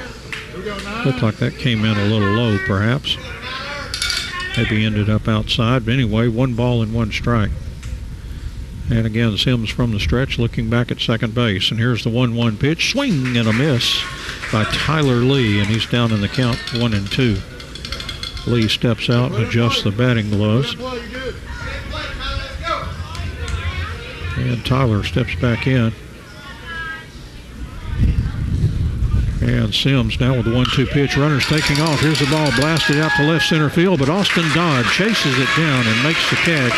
Looked like that came in a little low, perhaps. Maybe ended up outside. But anyway, 1 ball and 1 strike. And again, Sims from the stretch looking back at second base. And here's the 1-1 pitch. Swing and a miss by Tyler Lee, and he's down in the count 1-2. Lee steps out and adjusts the batting gloves. And Tyler steps back in. And Sims now with the 1-2 pitch. Runners taking off. Here's the ball blasted out to left center field, but Austin Dodd chases it down and makes the catch.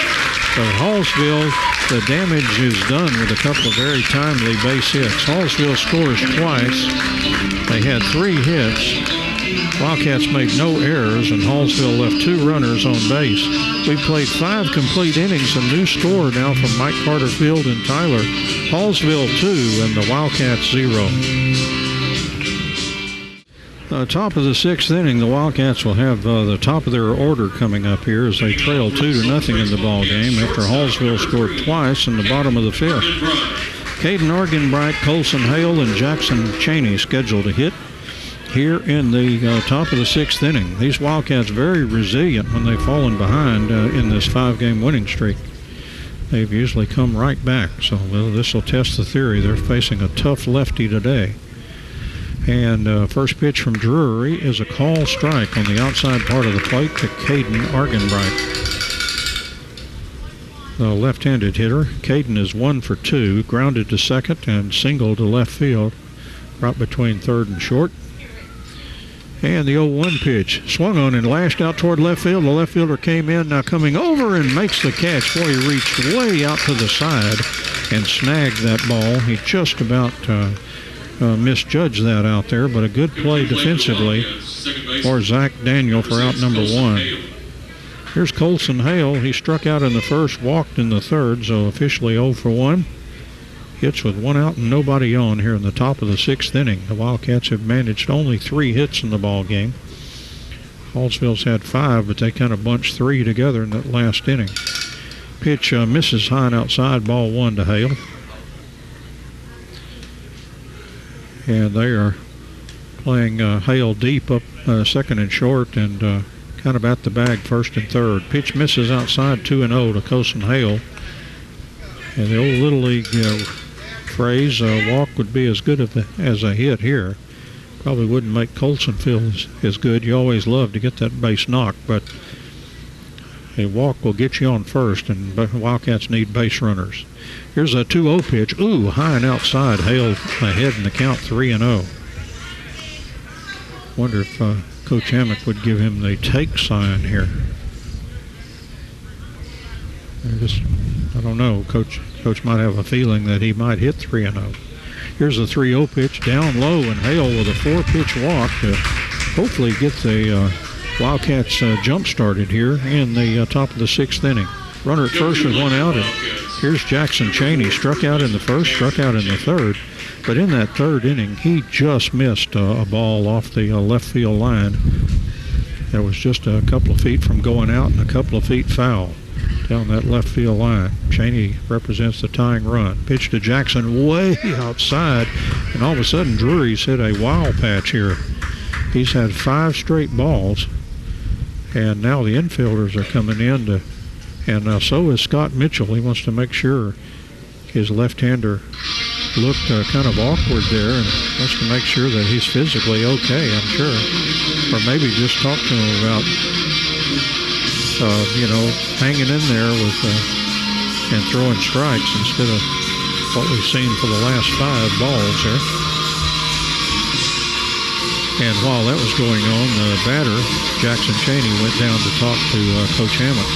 So Hallsville, the damage is done with a couple of very timely base hits. Hallsville scores twice. They had 3 hits. Wildcats made no errors, and Hallsville left 2 runners on base. We played 5 complete innings. A new score now from Mike Carter Field and Tyler. Hallsville 2 and the Wildcats 0. Top of the 6th inning, the Wildcats will have the top of their order coming up here as they trail 2-0 in the ball game after Hallsville scored twice in the bottom of the 5th. Caden Argenbright, Colson Hale, and Jackson Cheney scheduled to hit here in the top of the 6th inning. These Wildcats very resilient when they've fallen behind in this 5-game winning streak. They've usually come right back, so this will test the theory. They're facing a tough lefty today. And first pitch from Drury is a call strike on the outside part of the plate to Caden Argenbright. The left-handed hitter. Caden is 1 for 2, grounded to second and singled to left field, right between third and short. And the 0-1 pitch swung on and lashed out toward left field. The left fielder came in, now coming over and makes the catch. Boy, he reached way out to the side and snagged that ball. He just about misjudged that out there, but a good play defensively for Zach Daniel for out number 1. Here's Colson Hale. He struck out in the first, walked in the third, so officially 0 for 1. hits with 1 out and nobody on here in the top of the 6th inning. The Wildcats have managed only 3 hits in the ball game. Hallsville's had 5, but they kind of bunched 3 together in that last inning. Pitch misses high and outside, ball 1 to Hale. And they are playing Hale deep up second and short and kind of at the bag first and third. Pitch misses outside, 2-0 to Coulson Hale. And the old Little League phrase, walk would be as good as a hit here. Probably wouldn't make Coulson feel as good. You always love to get that base knock, but a walk will get you on first, and Wildcats need base runners. Here's a 2-0 pitch. Ooh, high and outside. Hale ahead in the count, 3-0. Wonder if Coach Hammock would give him the take sign here. I don't know. Coach might have a feeling that he might hit 3-0. Here's a 3-0 pitch down low, and Hale with a 4-pitch walk to hopefully get the Wildcats jump started here in the top of the 6th inning. Runner at first with 1 out, and here's Jackson Cheney. Struck out in the first, struck out in the third. But in that 3rd inning, he just missed a ball off the left field line. It was just a couple of feet from going out and a couple of feet foul down that left field line. Cheney represents the tying run. Pitch to Jackson way outside, and all of a sudden Drury's hit a wild patch here. He's had 5 straight balls, and now the infielders are coming in and so is Scott Mitchell. He wants to make sure his left-hander looked kind of awkward there and wants to make sure that he's physically okay, I'm sure. Or maybe just talk to him about, hanging in there with and throwing strikes instead of what we've seen for the last 5 balls here. And while that was going on, the batter, Jackson Cheney, went down to talk to Coach Hammock.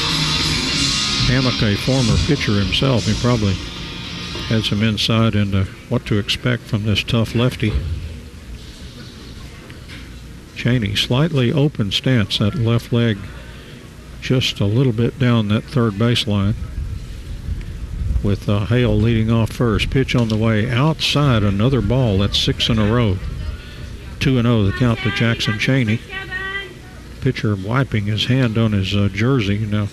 Hammock, a former pitcher himself, he probably had some insight into what to expect from this tough lefty. Cheney, slightly open stance, that left leg just a little bit down that third baseline, with Hale leading off first. Pitch on the way outside, another ball. That's 6 in a row. 2-0 the count to Jackson Cheney. Pitcher wiping his hand on his jersey now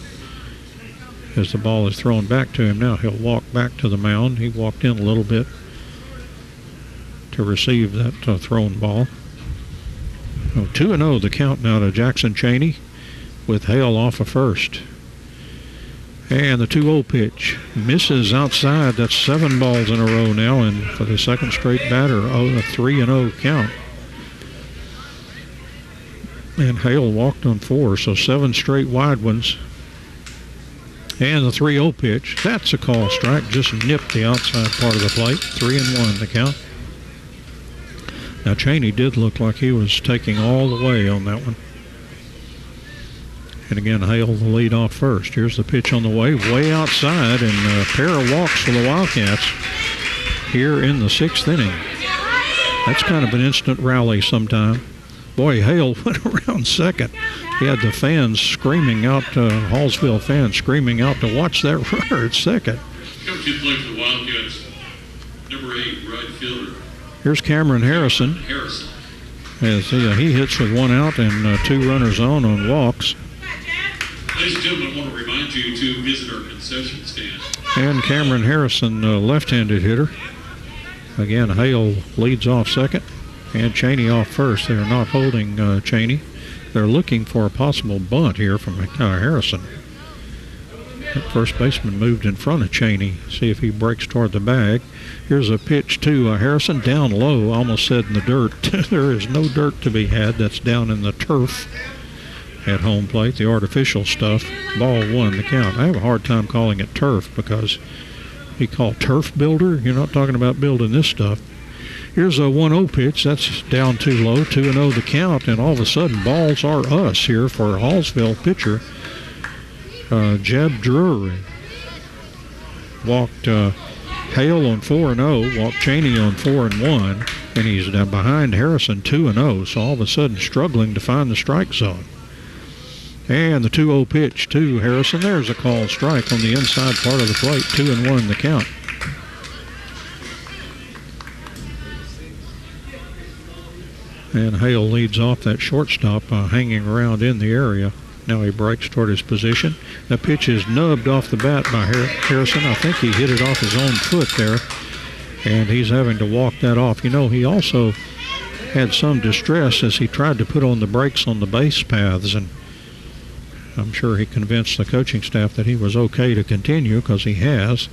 as the ball is thrown back to him. Now he'll walk back to the mound. He walked in a little bit to receive that thrown ball. 2-0 the count now to Jackson Cheney with Hale off of first. And the 2-0 pitch misses outside. That's 7 balls in a row now, and for the second straight batter, a 3-0 count. And Hale walked on 4, so 7 straight wide ones. And the 3-0 pitch, that's a call strike, just nipped the outside part of the plate. 3-1 the count. Now Cheney did look like he was taking all the way on that one. And again, Hale the lead off first. Here's the pitch on the way outside, and a pair of walks for the Wildcats here in the 6th inning. That's kind of an instant rally sometime. Boy, Hale went around second. He had the fans screaming out, Hallsville fans screaming out to watch that runner at second. Coach, you play for the Wildcats, number 8 right fielder. Here's Cameron Harrison. As he hits with 1 out and 2 runners on walks. Ladies and gentlemen, I want to remind you to visit our concession stand. And Cameron Harrison, left-handed hitter. Again, Hale leads off second and Cheney off first. They're not holding Cheney. They're looking for a possible bunt here from Harrison. That first baseman moved in front of Cheney. See if he breaks toward the bag. Here's a pitch to Harrison, down low, almost said in the dirt. There is no dirt to be had. That's down in the turf at home plate, the artificial stuff. Ball 1 the count. I have a hard time calling it turf because he called turf builder. You're not talking about building this stuff. Here's a 1-0 pitch. That's down too low. 2-0 the count, and all of a sudden balls are us here for Hallsville pitcher Jeb Drury. Walked Hale on 4-0, walked Cheney on 4-1, and he's behind Harrison 2-0, so all of a sudden struggling to find the strike zone. And the 2-0 pitch to Harrison. There's a called strike on the inside part of the plate. 2-1 the count. And Hale leads off that shortstop hanging around in the area. Now he breaks toward his position. The pitch is nubbed off the bat by Harrison. I think he hit it off his own foot there, and he's having to walk that off. You know, he also had some distress as he tried to put on the brakes on the base paths, and I'm sure he convinced the coaching staff that he was okay to continue, because he has.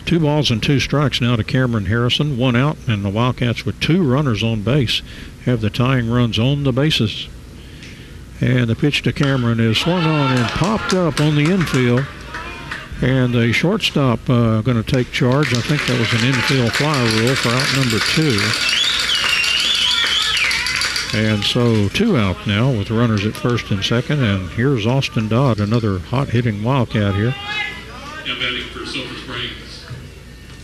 2 balls and 2 strikes now to Cameron Harrison. 1 out, and the Wildcats with 2 runners on base have the tying runs on the bases. And the pitch to Cameron is swung on and popped up on the infield. And the shortstop going to take charge. I think that was an infield fly rule for out number 2. And so 2 out now with runners at first and second. And here's Austin Dodd, another hot-hitting Wildcat here. Now batting for Sulphur Springs,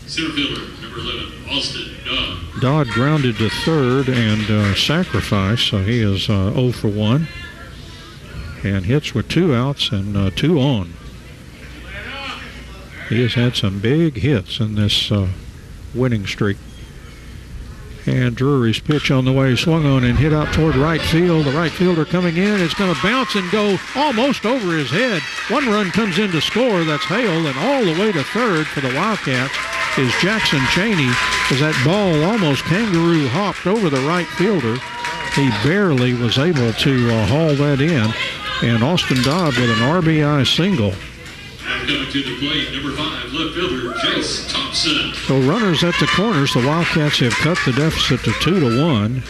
center fielder, number 11, Austin Dodd. Dodd grounded to third and sacrificed, so he is 0 for 1. And hits with 2 outs and 2 on. He has had some big hits in this winning streak. And Drury's pitch on the way, swung on and hit out toward right field. The right fielder coming in. It's going to bounce and go almost over his head. 1 run comes in to score. That's Hale. And all the way to third for the Wildcats is Jackson Cheney, as that ball almost kangaroo hopped over the right fielder. He barely was able to haul that in. And Austin Dodd with an RBI single. Now coming to the plate, number 5, left fielder, Jace Thompson. So runners at the corners. The Wildcats have cut the deficit to 2-1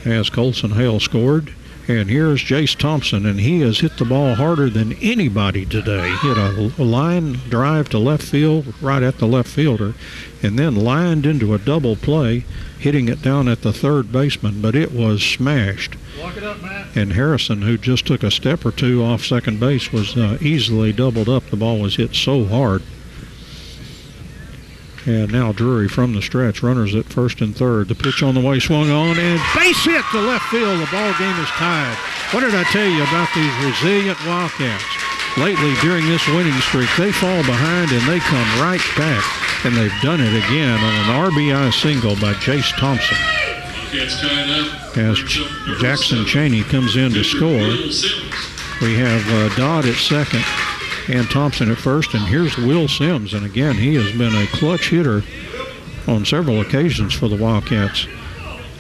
as Colson Hale scored. And here's Jace Thompson, and he has hit the ball harder than anybody today. Hit a line drive to left field, right at the left fielder, and then lined into a double play, hitting it down at the third baseman, but it was smashed. Walk it up, Matt. And Harrison, who just took a step or 2 off second base, was easily doubled up. The ball was hit so hard. And now Drury from the stretch, runners at first and third. The pitch on the way, swung on, and base hit to left field. The ball game is tied. What did I tell you about these resilient Wildcats? Lately, during this winning streak, they fall behind and they come right back. And they've done it again on an RBI single by Jace Thompson. As Jackson Cheney comes in to score, we have Dodd at second and Thompson at first, and here's Will Sims, and again he has been a clutch hitter on several occasions for the Wildcats.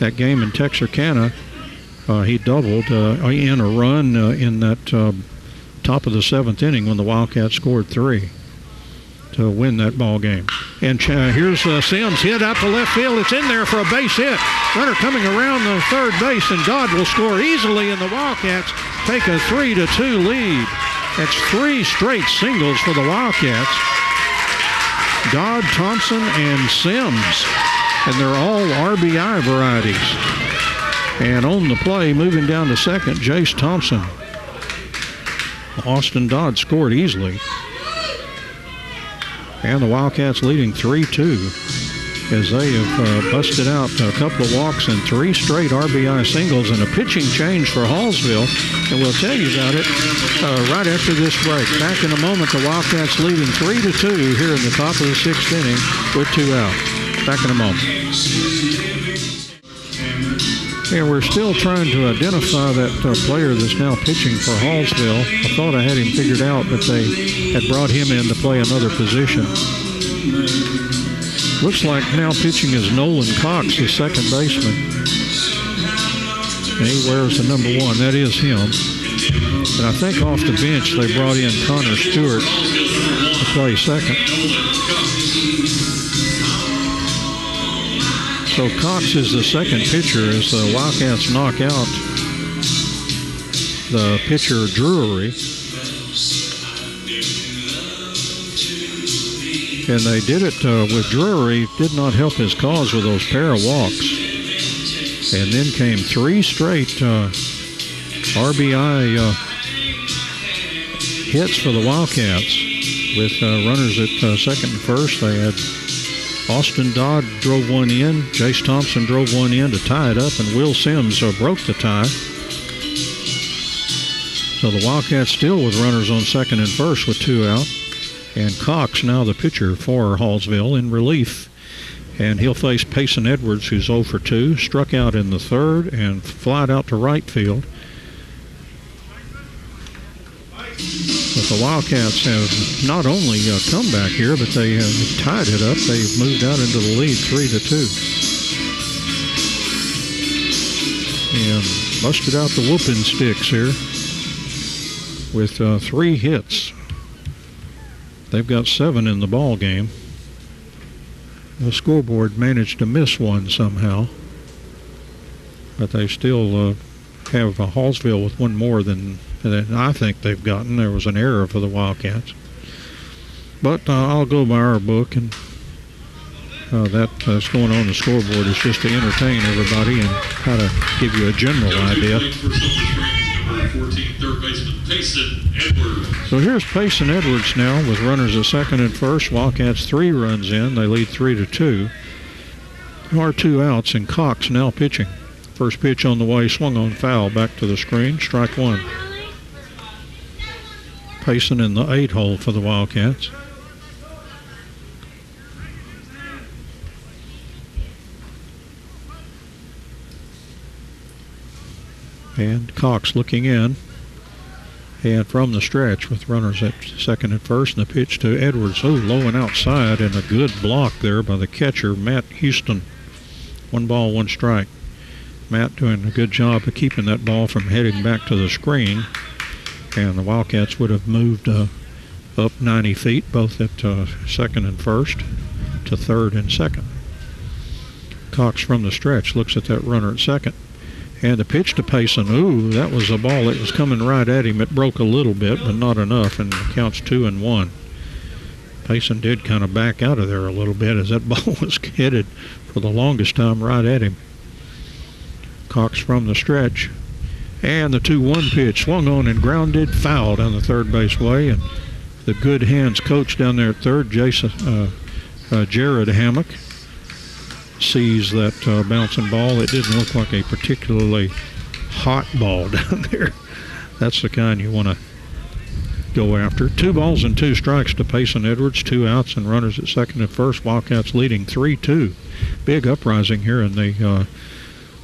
That game in Texarkana, he doubled in a run in that top of the 7th inning when the Wildcats scored 3 to win that ball game. And here's Sims, hit out to left field. It's in there for a base hit. Runner coming around the third base, and Dodd will score easily, and the Wildcats take a 3-2 lead. That's 3 straight singles for the Wildcats. Dodd, Thompson, and Sims. And they're all RBI varieties. And on the play, moving down to second, Jace Thompson. Austin Dodd scored easily. And the Wildcats leading 3-2 as they have busted out a couple of walks and 3 straight RBI singles and a pitching change for Hallsville. And we'll tell you about it right after this break. Back in a moment, the Wildcats leading 3-2 here in the top of the 6th inning with 2 out. Back in a moment. And we're still trying to identify that player that's now pitching for Hallsville. I thought I had him figured out, but they had brought him in to play another position. Looks like now pitching is Nolan Cox, the second baseman. And he wears the number 1. That is him. And I think off the bench they brought in Connor Stewart to play second. So Cox is the second pitcher as the Wildcats knock out the pitcher Drury. And they did it with Drury, did not help his cause with those pair of walks. And then came 3 straight RBI hits for the Wildcats with runners at second and first. They had Austin Dodd drove 1 in, Jace Thompson drove 1 in to tie it up, and Will Sims broke the tie. So the Wildcats still with runners on second and first with 2 out. And Cox, now the pitcher for Hallsville, in relief. And he'll face Payson Edwards, who's 0 for 2, struck out in the third and flied out to right field. But the Wildcats have not only come back here, but they have tied it up. They've moved out into the lead 3-2. And busted out the whooping sticks here with 3 hits. They've got 7 in the ball game. The scoreboard managed to miss one somehow, but they still have Hallsville with one more than I think they've gotten. There was an error for the Wildcats. But I'll go by our book, and that's going on the scoreboard is just to entertain everybody and kind of give you a general idea. So here's Payson Edwards now with runners at second and first. Wildcats 3 runs in. They lead 3-2. There are 2 outs, and Cox now pitching. First pitch on the way, swung on foul, back to the screen, strike 1. Payson in the 8-hole for the Wildcats. And Cox looking in. And from the stretch with runners at second and first, and the pitch to Edwards. Oh, low and outside, and a good block there by the catcher, Matt Houston. 1 ball, 1 strike. Matt doing a good job of keeping that ball from heading back to the screen. And the Wildcats would have moved up 90 feet, both at second and first, to third and second. Cox from the stretch looks at that runner at second. And the pitch to Payson, ooh, that was a ball that was coming right at him. It broke a little bit, but not enough, and the count's 2-1. Payson did kind of back out of there a little bit as that ball was headed for the longest time right at him. Cox from the stretch. And the 2-1 pitch swung on and grounded, foul down the third base way. And the good hands coach down there at third, Jared Hammock, sees that bouncing ball. It didn't look like a particularly hot ball down there. That's the kind you want to go after. 2 balls and 2 strikes to Payson Edwards, 2 outs and runners at second and first. Wildcats leading 3-2. Big uprising here in the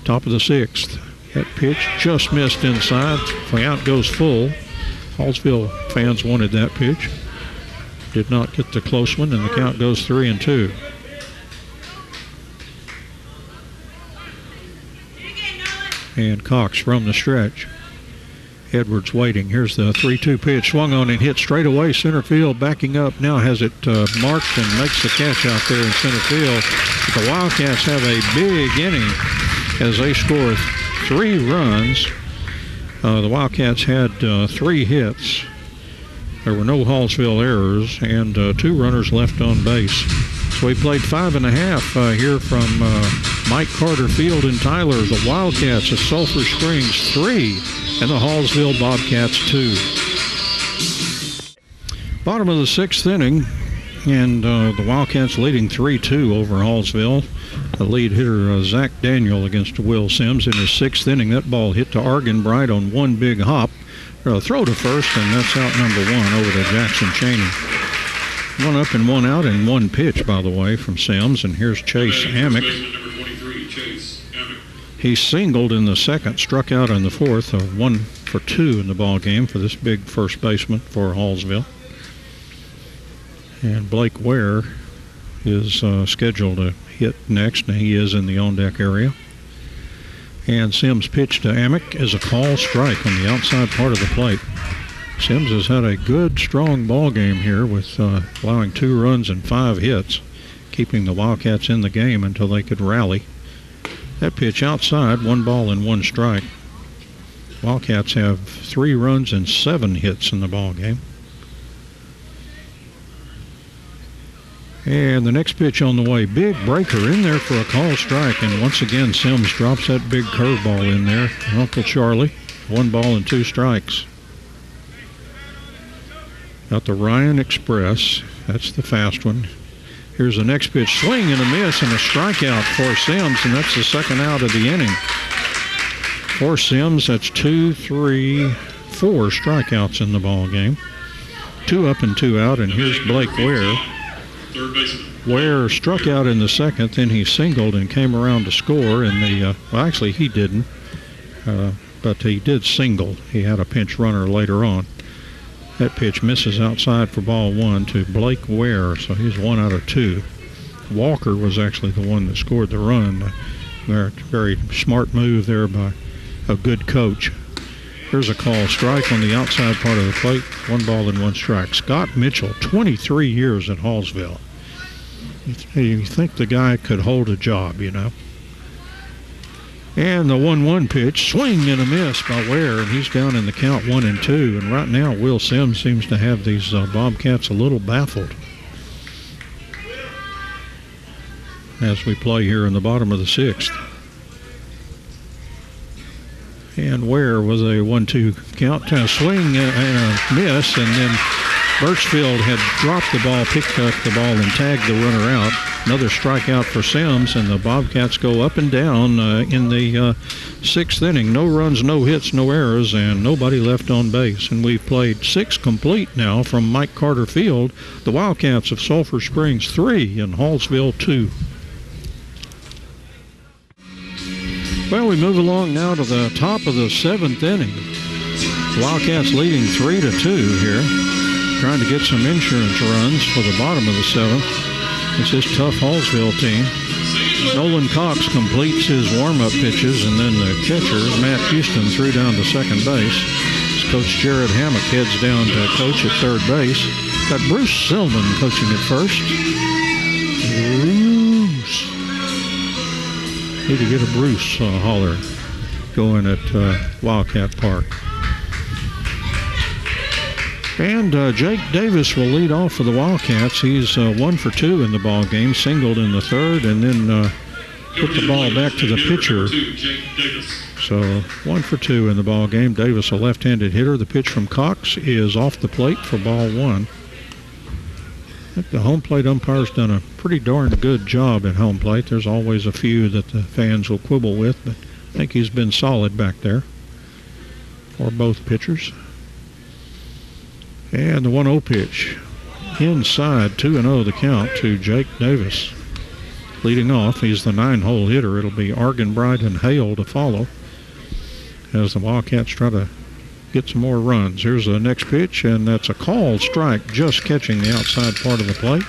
top of the 6th. That pitch just missed inside. The out goes full. Hallsville fans wanted that pitch. Did not get the close one, and the count goes 3-2. And Cox from the stretch. Edwards waiting. Here's the 3-2 pitch. Swung on and hit straight away center field. Backing up now has it marked and makes the catch out there in center field. But the Wildcats have a big inning as they score 3 runs. The Wildcats had 3 hits. There were no Hallsville errors and 2 runners left on base. So we played 5.5 here from Mike Carter Field in Tyler. The Wildcats of Sulphur Springs 3 and the Hallsville Bobcats 2. Bottom of the 6th inning, and the Wildcats leading 3-2 over Hallsville. The lead hitter, Zach Daniel, against Will Sims in his 6th inning. That ball hit to Argenbright on one big hop. Throw to first, and that's out number 1 over to Jackson Cheney. 1 up and 1 out, and 1 pitch, by the way, from Sims. And here's Chase Amick. He singled in the 2nd, struck out in the 4th, 1 for 2 in the ball game for this big first baseman for Hallsville. And Blake Ware is scheduled to hit next, and he is in the on-deck area. And Sims' pitch to Amick is a call strike on the outside part of the plate. Sims has had a good, strong ball game here with allowing 2 runs and 5 hits, keeping the Wildcats in the game until they could rally. That pitch outside, 1 ball and 1 strike. Wildcats have 3 runs and 7 hits in the ball game. And the next pitch on the way, big breaker in there for a call strike, and once again Sims drops that big curveball in there. Uncle Charlie, 1 ball and 2 strikes. Got the Ryan Express, that's the fast one. Here's the next pitch, swing and a miss and a strikeout for Sims, and that's the 2nd out of the inning. For Sims, that's 2, 3, 4 strikeouts in the ball game. 2 up and 2 out, and here's Blake Ware. third baseman. Ware struck out in the second, then he singled and came around to score in the, well, actually he didn't, but he did single. He had a pinch runner later on. That pitch misses outside for ball one to Blake Ware, so he's 1 out of 2. Walker was actually the one that scored the run. Very smart move there by a good coach. Here's a call strike on the outside part of the plate. 1 ball and 1 strike. Scott Mitchell, 23 years at Hallsville. You think the guy could hold a job, you know. And the 1-1 pitch, swing and a miss by Ware, and he's down in the count 1-2. And right now, Will Sims seems to have these Bobcats a little baffled as we play here in the bottom of the 6th. And Ware was a 1-2 count, swing and a miss, and then Birchfield had dropped the ball, picked up the ball, and tagged the runner out. Another strikeout for Sims, and the Bobcats go up and down in the 6th inning. No runs, no hits, no errors, and nobody left on base. And we've played 6 complete now from Mike Carter Field. The Wildcats of Sulphur Springs 3 and Hallsville 2. Well, we move along now to the top of the 7th inning. Wildcats leading 3-2 here, trying to get some insurance runs for the bottom of the 7th. It's this tough Hallsville team. Nolan Cox completes his warm-up pitches, and then the catcher, Matt Houston, threw down to second base. Coach Jared Hammock heads down to coach at third base. Got Bruce Silman coaching at first. Bruce. Need to get a Bruce holler going at Wildcat Park. And Jake Davis will lead off for the Wildcats. He's 1 for 2 in the ball game, singled in the 3rd, and then put the ball back to the pitcher. So 1 for 2 in the ball game. Davis, a left-handed hitter. The pitch from Cox is off the plate for ball 1. I think the home plate umpire's done a pretty darn good job at home plate. There's always a few that the fans will quibble with, but I think he's been solid back there for both pitchers. And the 1-0 pitch. Inside, 2-0 the count to Jake Davis. Leading off, he's the 9-hole hitter. It'll be Argenbright and Hale to follow as the Wildcats try to get some more runs. Here's the next pitch, and that's a called strike, just catching the outside part of the plate.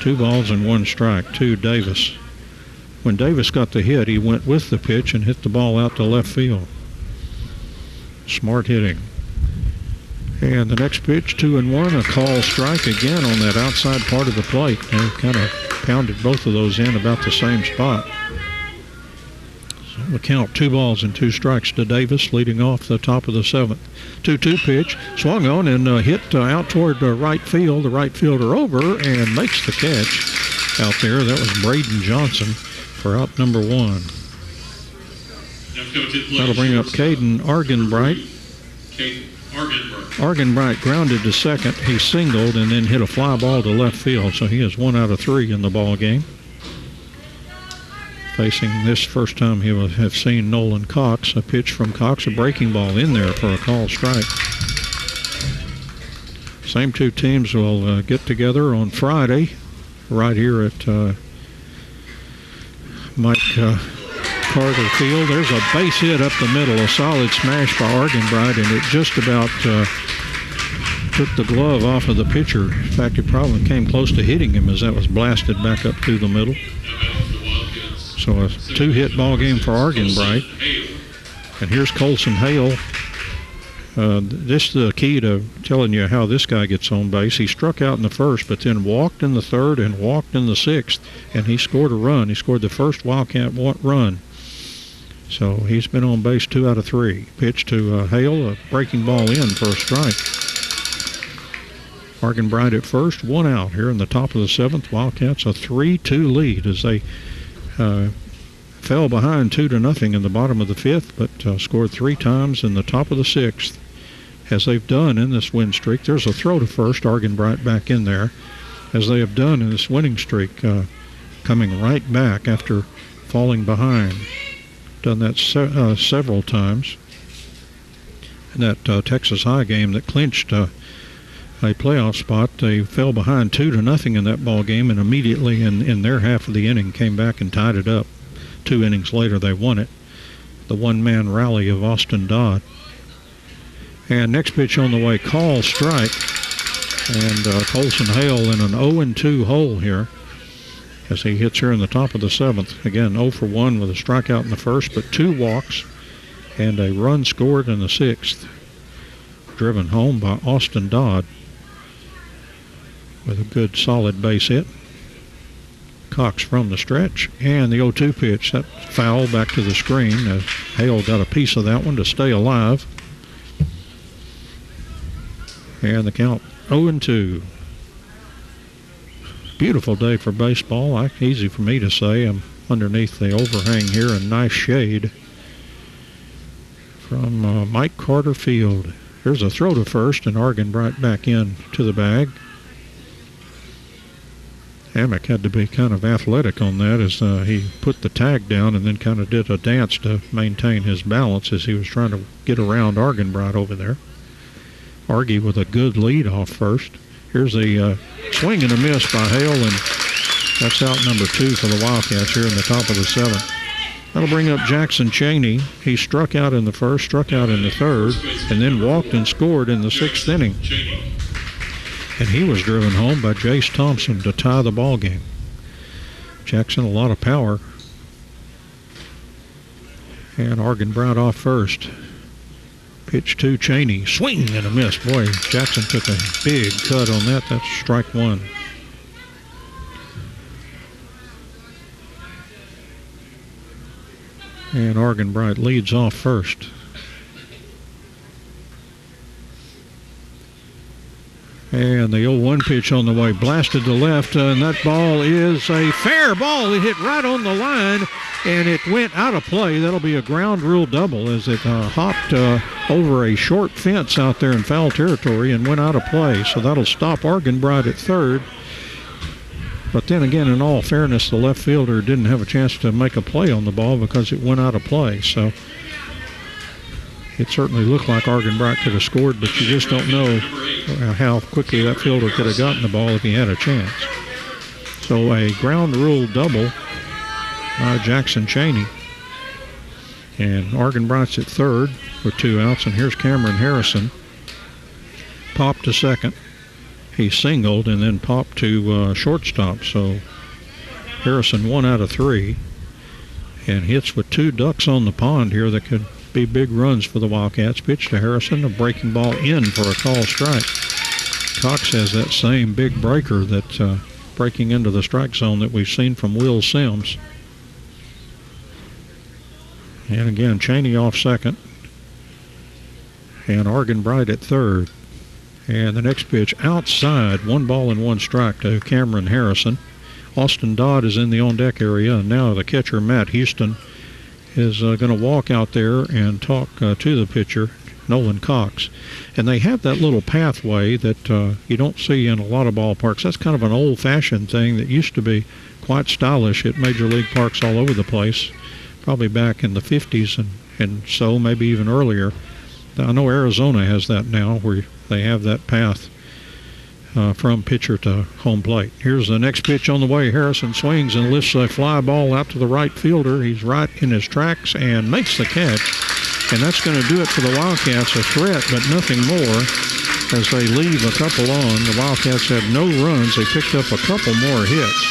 2 balls and 1 strike to Davis. When Davis got the hit, he went with the pitch and hit the ball out to left field. Smart hitting. And the next pitch, 2-1, a call strike again on that outside part of the plate. They kind of pounded both of those in about the same spot. So the count, 2 balls and 2 strikes to Davis, leading off the top of the 7th. 2-2 pitch, swung on and hit out toward right field. The right fielder over and makes the catch out there. That was Braden Johnson for out number 1. That'll bring up Caden Argenbright. Argenbright grounded to second. He singled and then hit a fly ball to left field, so he is 1 out of 3 in the ball game. Facing this first time he will have seen Nolan Cox. A pitch from Cox, a breaking ball in there for a called strike. Same 2 teams will get together on Friday right here at Mike Carter Field. There's a base hit up the middle, a solid smash by Argenbright, and it just about took the glove off of the pitcher. In fact, it probably came close to hitting him as that was blasted back up through the middle. So a 2-hit ball game for Argenbright. And here's Colson Hale. This is the key to telling you how this guy gets on base. He struck out in the 1st, but then walked in the 3rd and walked in the 6th, and he scored a run. He scored the first Wildcat run. So he's been on base 2 out of 3. Pitch to Hale, a breaking ball in for a strike. Argenbright at first, 1 out here in the top of the 7th. Wildcats a 3-2 lead as they fell behind 2-0 in the bottom of the 5th, but scored 3 times in the top of the 6th, as they've done in this win streak. There's a throw to first, Argenbright back in there, as they have done in this winning streak, coming right back after falling behind. Done that several times. In that Texas High game that clinched a playoff spot. They fell behind 2-0 in that ball game, and immediately in their half of the inning came back and tied it up. 2 innings later, they won it. The one-man rally of Austin Dodd. And next pitch on the way, call strike. And Colson Hale in an 0-2 hole here as he hits here in the top of the 7th. Again, 0 for 1 with a strikeout in the first, but 2 walks and a run scored in the 6th. Driven home by Austin Dodd with a good solid base hit. Cox from the stretch, and the 0-2 pitch, that foul back to the screen as Hale got a piece of that one to stay alive. And the count 0-2. Beautiful day for baseball. Easy for me to say. I'm underneath the overhang here in nice shade from Mike Carter Field. Here's a throw to first, and Argenbright back in to the bag. Hammock had to be kind of athletic on that as he put the tag down and then kind of did a dance to maintain his balance as he was trying to get around Argenbright over there. Argy with a good lead off first. Here's a swing and a miss by Hale, and that's out number 2 for the Wildcats here in the top of the 7th. That'll bring up Jackson Cheney. He struck out in the first, struck out in the 3rd, and then walked and scored in the 6th inning. And he was driven home by Jace Thompson to tie the ball game. Jackson, a lot of power. And Argenbright off first. Pitch to Cheney. Swing and a miss. Boy, Jackson took a big cut on that. That's strike 1. And Argenbright leads off first. And the 0-1 pitch on the way, blasted to left, and that ball is a fair ball. It hit right on the line, and it went out of play. That'll be a ground rule double as it hopped over a short fence out there in foul territory and went out of play. So that'll stop Argenbright at 3rd. But then again, in all fairness, the left fielder didn't have a chance to make a play on the ball because it went out of play. So it certainly looked like Argenbright could have scored, but you just don't know how quickly that fielder could have gotten the ball if he had a chance. So a ground rule double by Jackson Cheney. And Argenbright's at 3rd with 2 outs, and here's Cameron Harrison. Popped to 2nd. He singled and then popped to shortstop. So Harrison 1 out of 3. And hits with 2 ducks on the pond here that could be big runs for the Wildcats. Pitch to Harrison, a breaking ball in for a call strike. Cox has that same big breaker that's breaking into the strike zone that we've seen from Will Sims. And again, Cheney off 2nd. And Argenbright at 3rd. And the next pitch outside, 1 ball and 1 strike to Cameron Harrison. Austin Dodd is in the on-deck area, and now the catcher, Matt Houston, is going to walk out there and talk to the pitcher, Nolan Cox. And they have that little pathway that you don't see in a lot of ballparks. That's kind of an old-fashioned thing that used to be quite stylish at Major League parks all over the place, probably back in the 50s and so, maybe even earlier. I know Arizona has that now where they have that path from pitcher to home plate. Here's the next pitch on the way. Harrison swings and lifts a fly ball out to the right fielder. He's right in his tracks and makes the catch. And that's going to do it for the Wildcats. A threat, but nothing more as they leave a couple on. The Wildcats had no runs. They picked up a couple more hits.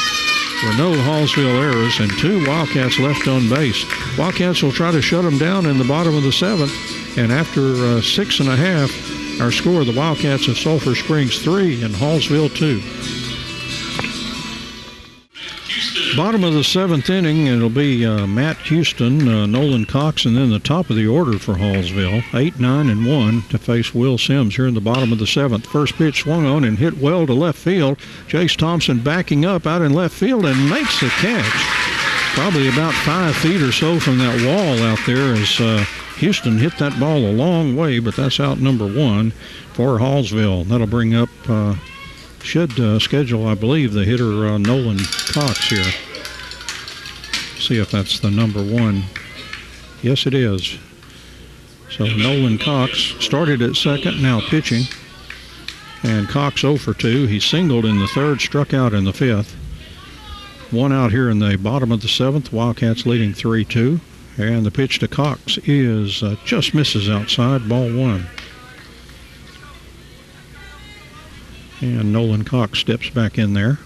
There were no Hallsville errors and 2 Wildcats left on base. Wildcats will try to shut them down in the bottom of the 7th. And after 6.5, our score, the Wildcats of Sulphur Springs 3 and Hallsville 2. Bottom of the 7th inning, it'll be Matt Houston, Nolan Cox, and then the top of the order for Hallsville. 8, 9, and 1 to face Will Sims here in the bottom of the 7th. First pitch swung on and hit well to left field. Jace Thompson backing up out in left field and makes the catch. Probably about 5 feet or so from that wall out there as Houston hit that ball a long way, but that's out number 1 for Hallsville. That'll bring up, should schedule, I believe, the hitter Nolan Cox here. See if that's the number 1. Yes, it is. So Nolan Cox started at 2nd, now pitching. And Cox 0 for 2. He singled in the third, struck out in the fifth. One out here in the bottom of the seventh. Wildcats leading 3-2. And the pitch to Cox is just misses outside, ball one. And Nolan Cox steps back in there.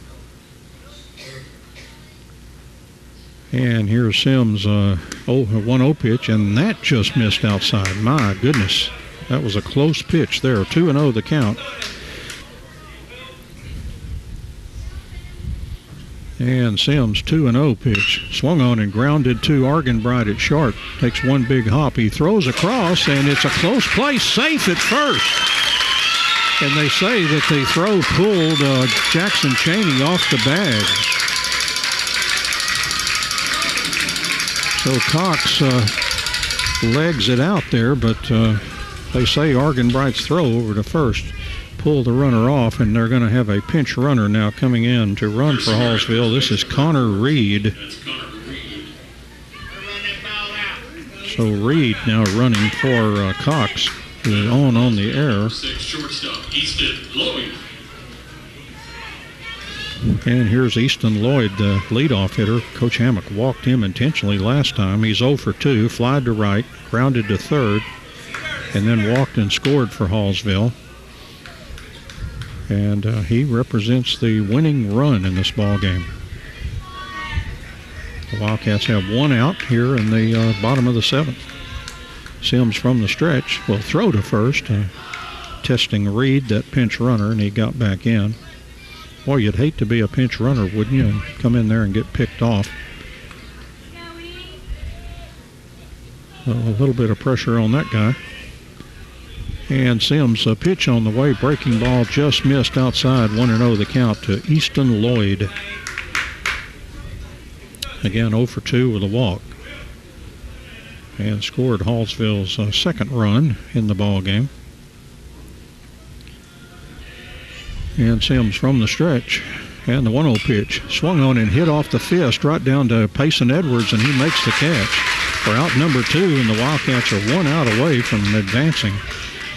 And here's Sims' 1-0 pitch, and that just missed outside. My goodness, that was a close pitch there. 2-0 the count. And Sims' 2-0 pitch. Swung on and grounded to Argenbright at short. Takes one big hop. He throws across, and it's a close play. Safe at first. And they say that the throw pulled Jackson Chaney off the bag. So Cox legs it out there, but they say Argenbright's throw over to first pulled the runner off, and they're going to have a pinch runner now coming in to run for Hallsville. This is Connor Reed. So Reed now running for Cox, who's on the air. And here's Easton Lloyd, the leadoff hitter. Coach Hammock walked him intentionally last time. He's 0 for 2, flied to right, grounded to third, and then walked and scored for Hallsville. And he represents the winning run in this ball game. The Wildcats have one out here in the bottom of the seventh. Sims from the stretch will throw to first, testing Reed, that pinch runner, and he got back in. Boy, you'd hate to be a pinch runner, wouldn't you, and come in there and get picked off. A little bit of pressure on that guy. And Sims, a pitch on the way, breaking ball just missed outside. 1-0 the count to Easton Lloyd. Again, 0 for 2 with a walk. And scored Hallsville's second run in the ball game. And Sims from the stretch. And the 1-0 pitch. Swung on and hit off the fist right down to Payson Edwards, and he makes the catch. We're out number 2, and the Wildcats are one out away from advancing.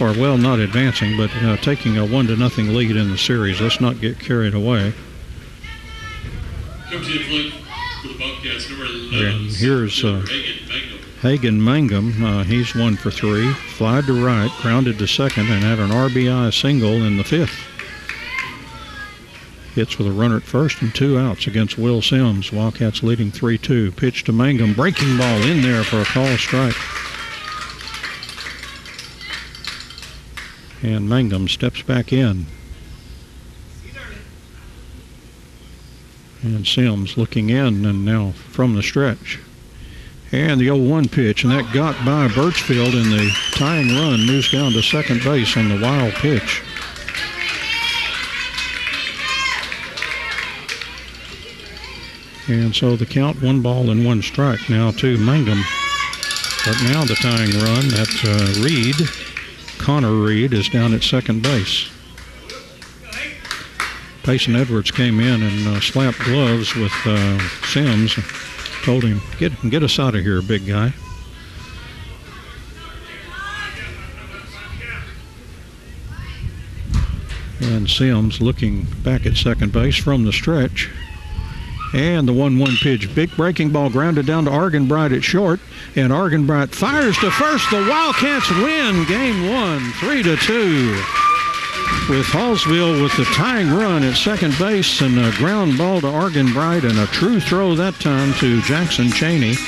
Or, well, not advancing, but taking a 1-0 lead in the series. Let's not get carried away. Comes in for the Bobcats, number 11. And here's Hagan Mangum. He's 1 for 3. Flied to right, grounded to second, and had an RBI single in the fifth. Hits with a runner at first and 2 outs against Will Sims. Wildcats leading 3-2. Pitch to Mangum. Breaking ball in there for a call strike. And Mangum steps back in. And Sims looking in, and now from the stretch. And the 0-1 pitch, and that got by Birchfield, and the tying run moves down to second base on the wild pitch. And so the count, 1 ball and 1 strike now to Mangum. But now the tying run, that's Reed. Connor Reed is down at second base. Payson Edwards came in and slapped gloves with Sims. Told him, get us out of here, big guy. And Sims looking back at second base from the stretch. And the 1-1 pitch. Big breaking ball grounded down to Argenbright at short. And Argenbright fires to first. The Wildcats win Game 1, 3-2. With Hallsville with the tying run at second base, and a ground ball to Argenbright, and a true throw that time to Jackson Chaney.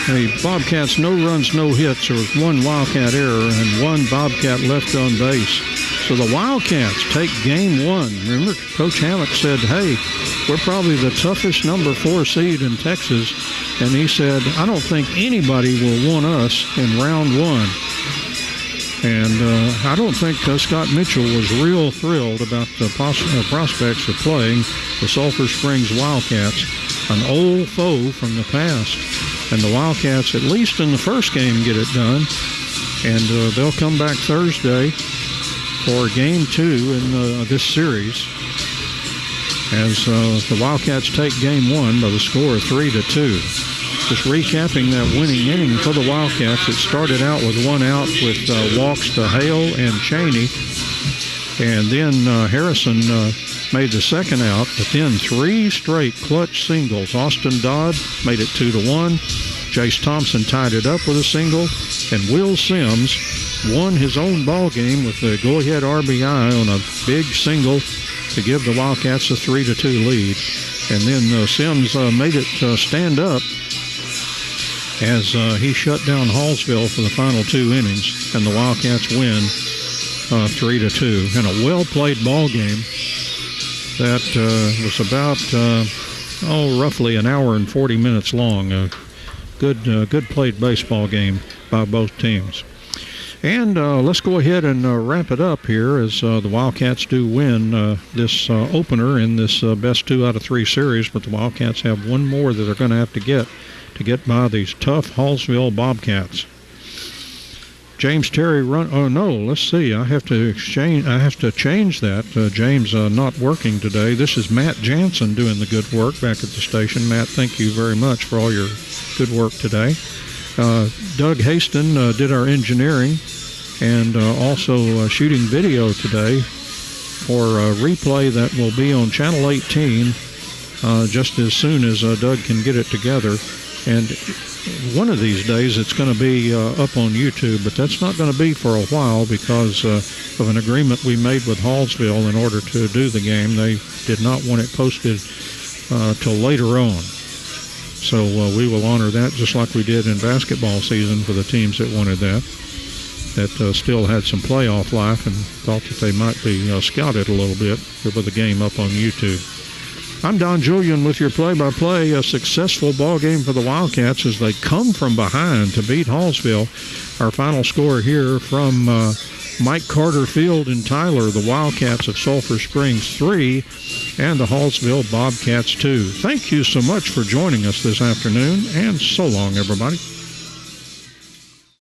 The Bobcats, no runs, no hits. There was 1 Wildcat error and 1 Bobcat left on base. So the Wildcats take Game 1. Remember, Coach Hammock said, hey, we're probably the toughest number 4 seed in Texas. And he said, I don't think anybody will want us in round 1. And I don't think Scott Mitchell was real thrilled about the prospects of playing the Sulphur Springs Wildcats, an old foe from the past. And the Wildcats, at least in the first game, get it done. And they'll come back Thursday for Game 2 in this series, as the Wildcats take Game 1 by the score of 3-2. Just recapping that winning inning for the Wildcats, it started out with 1 out with walks to Hale and Chaney. And then Harrison made the second out, but then 3 straight clutch singles. Austin Dodd made it 2-1. Jace Thompson tied it up with a single, and Will Sims won his own ball game with the go-ahead RBI on a big single to give the Wildcats a 3-2 lead. And then Sims made it stand up as he shut down Hallsville for the final 2 innings, and the Wildcats win 3-2. And a well-played ball game that was about roughly an hour and 40 minutes long. Good played baseball game by both teams. And let's go ahead and wrap it up here as the Wildcats do win this opener in this best 2 out of 3 series, but the Wildcats have one more that they're going to have to get by these tough Hallsville Bobcats. James Terry let's see. I have to change that. James not working today. This is Matt Jansen doing the good work back at the station. Matt, thank you very much for all your good work today. Doug Haston did our engineering and also shooting video today for a replay that will be on Channel 18 just as soon as Doug can get it together. And one of these days it's going to be up on YouTube, but that's not going to be for a while because of an agreement we made with Hallsville in order to do the game. They did not want it posted till later on. So we will honor that just like we did in basketball season for the teams that wanted that still had some playoff life and thought that they might be scouted a little bit with the game up on YouTube. I'm Don Julian with your play-by-play. A successful ball game for the Wildcats as they come from behind to beat Hallsville. Our final score here from Mike Carter Field in Tyler, the Wildcats of Sulphur Springs 3 and the Hallsville Bobcats 2. Thank you so much for joining us this afternoon, and so long, everybody.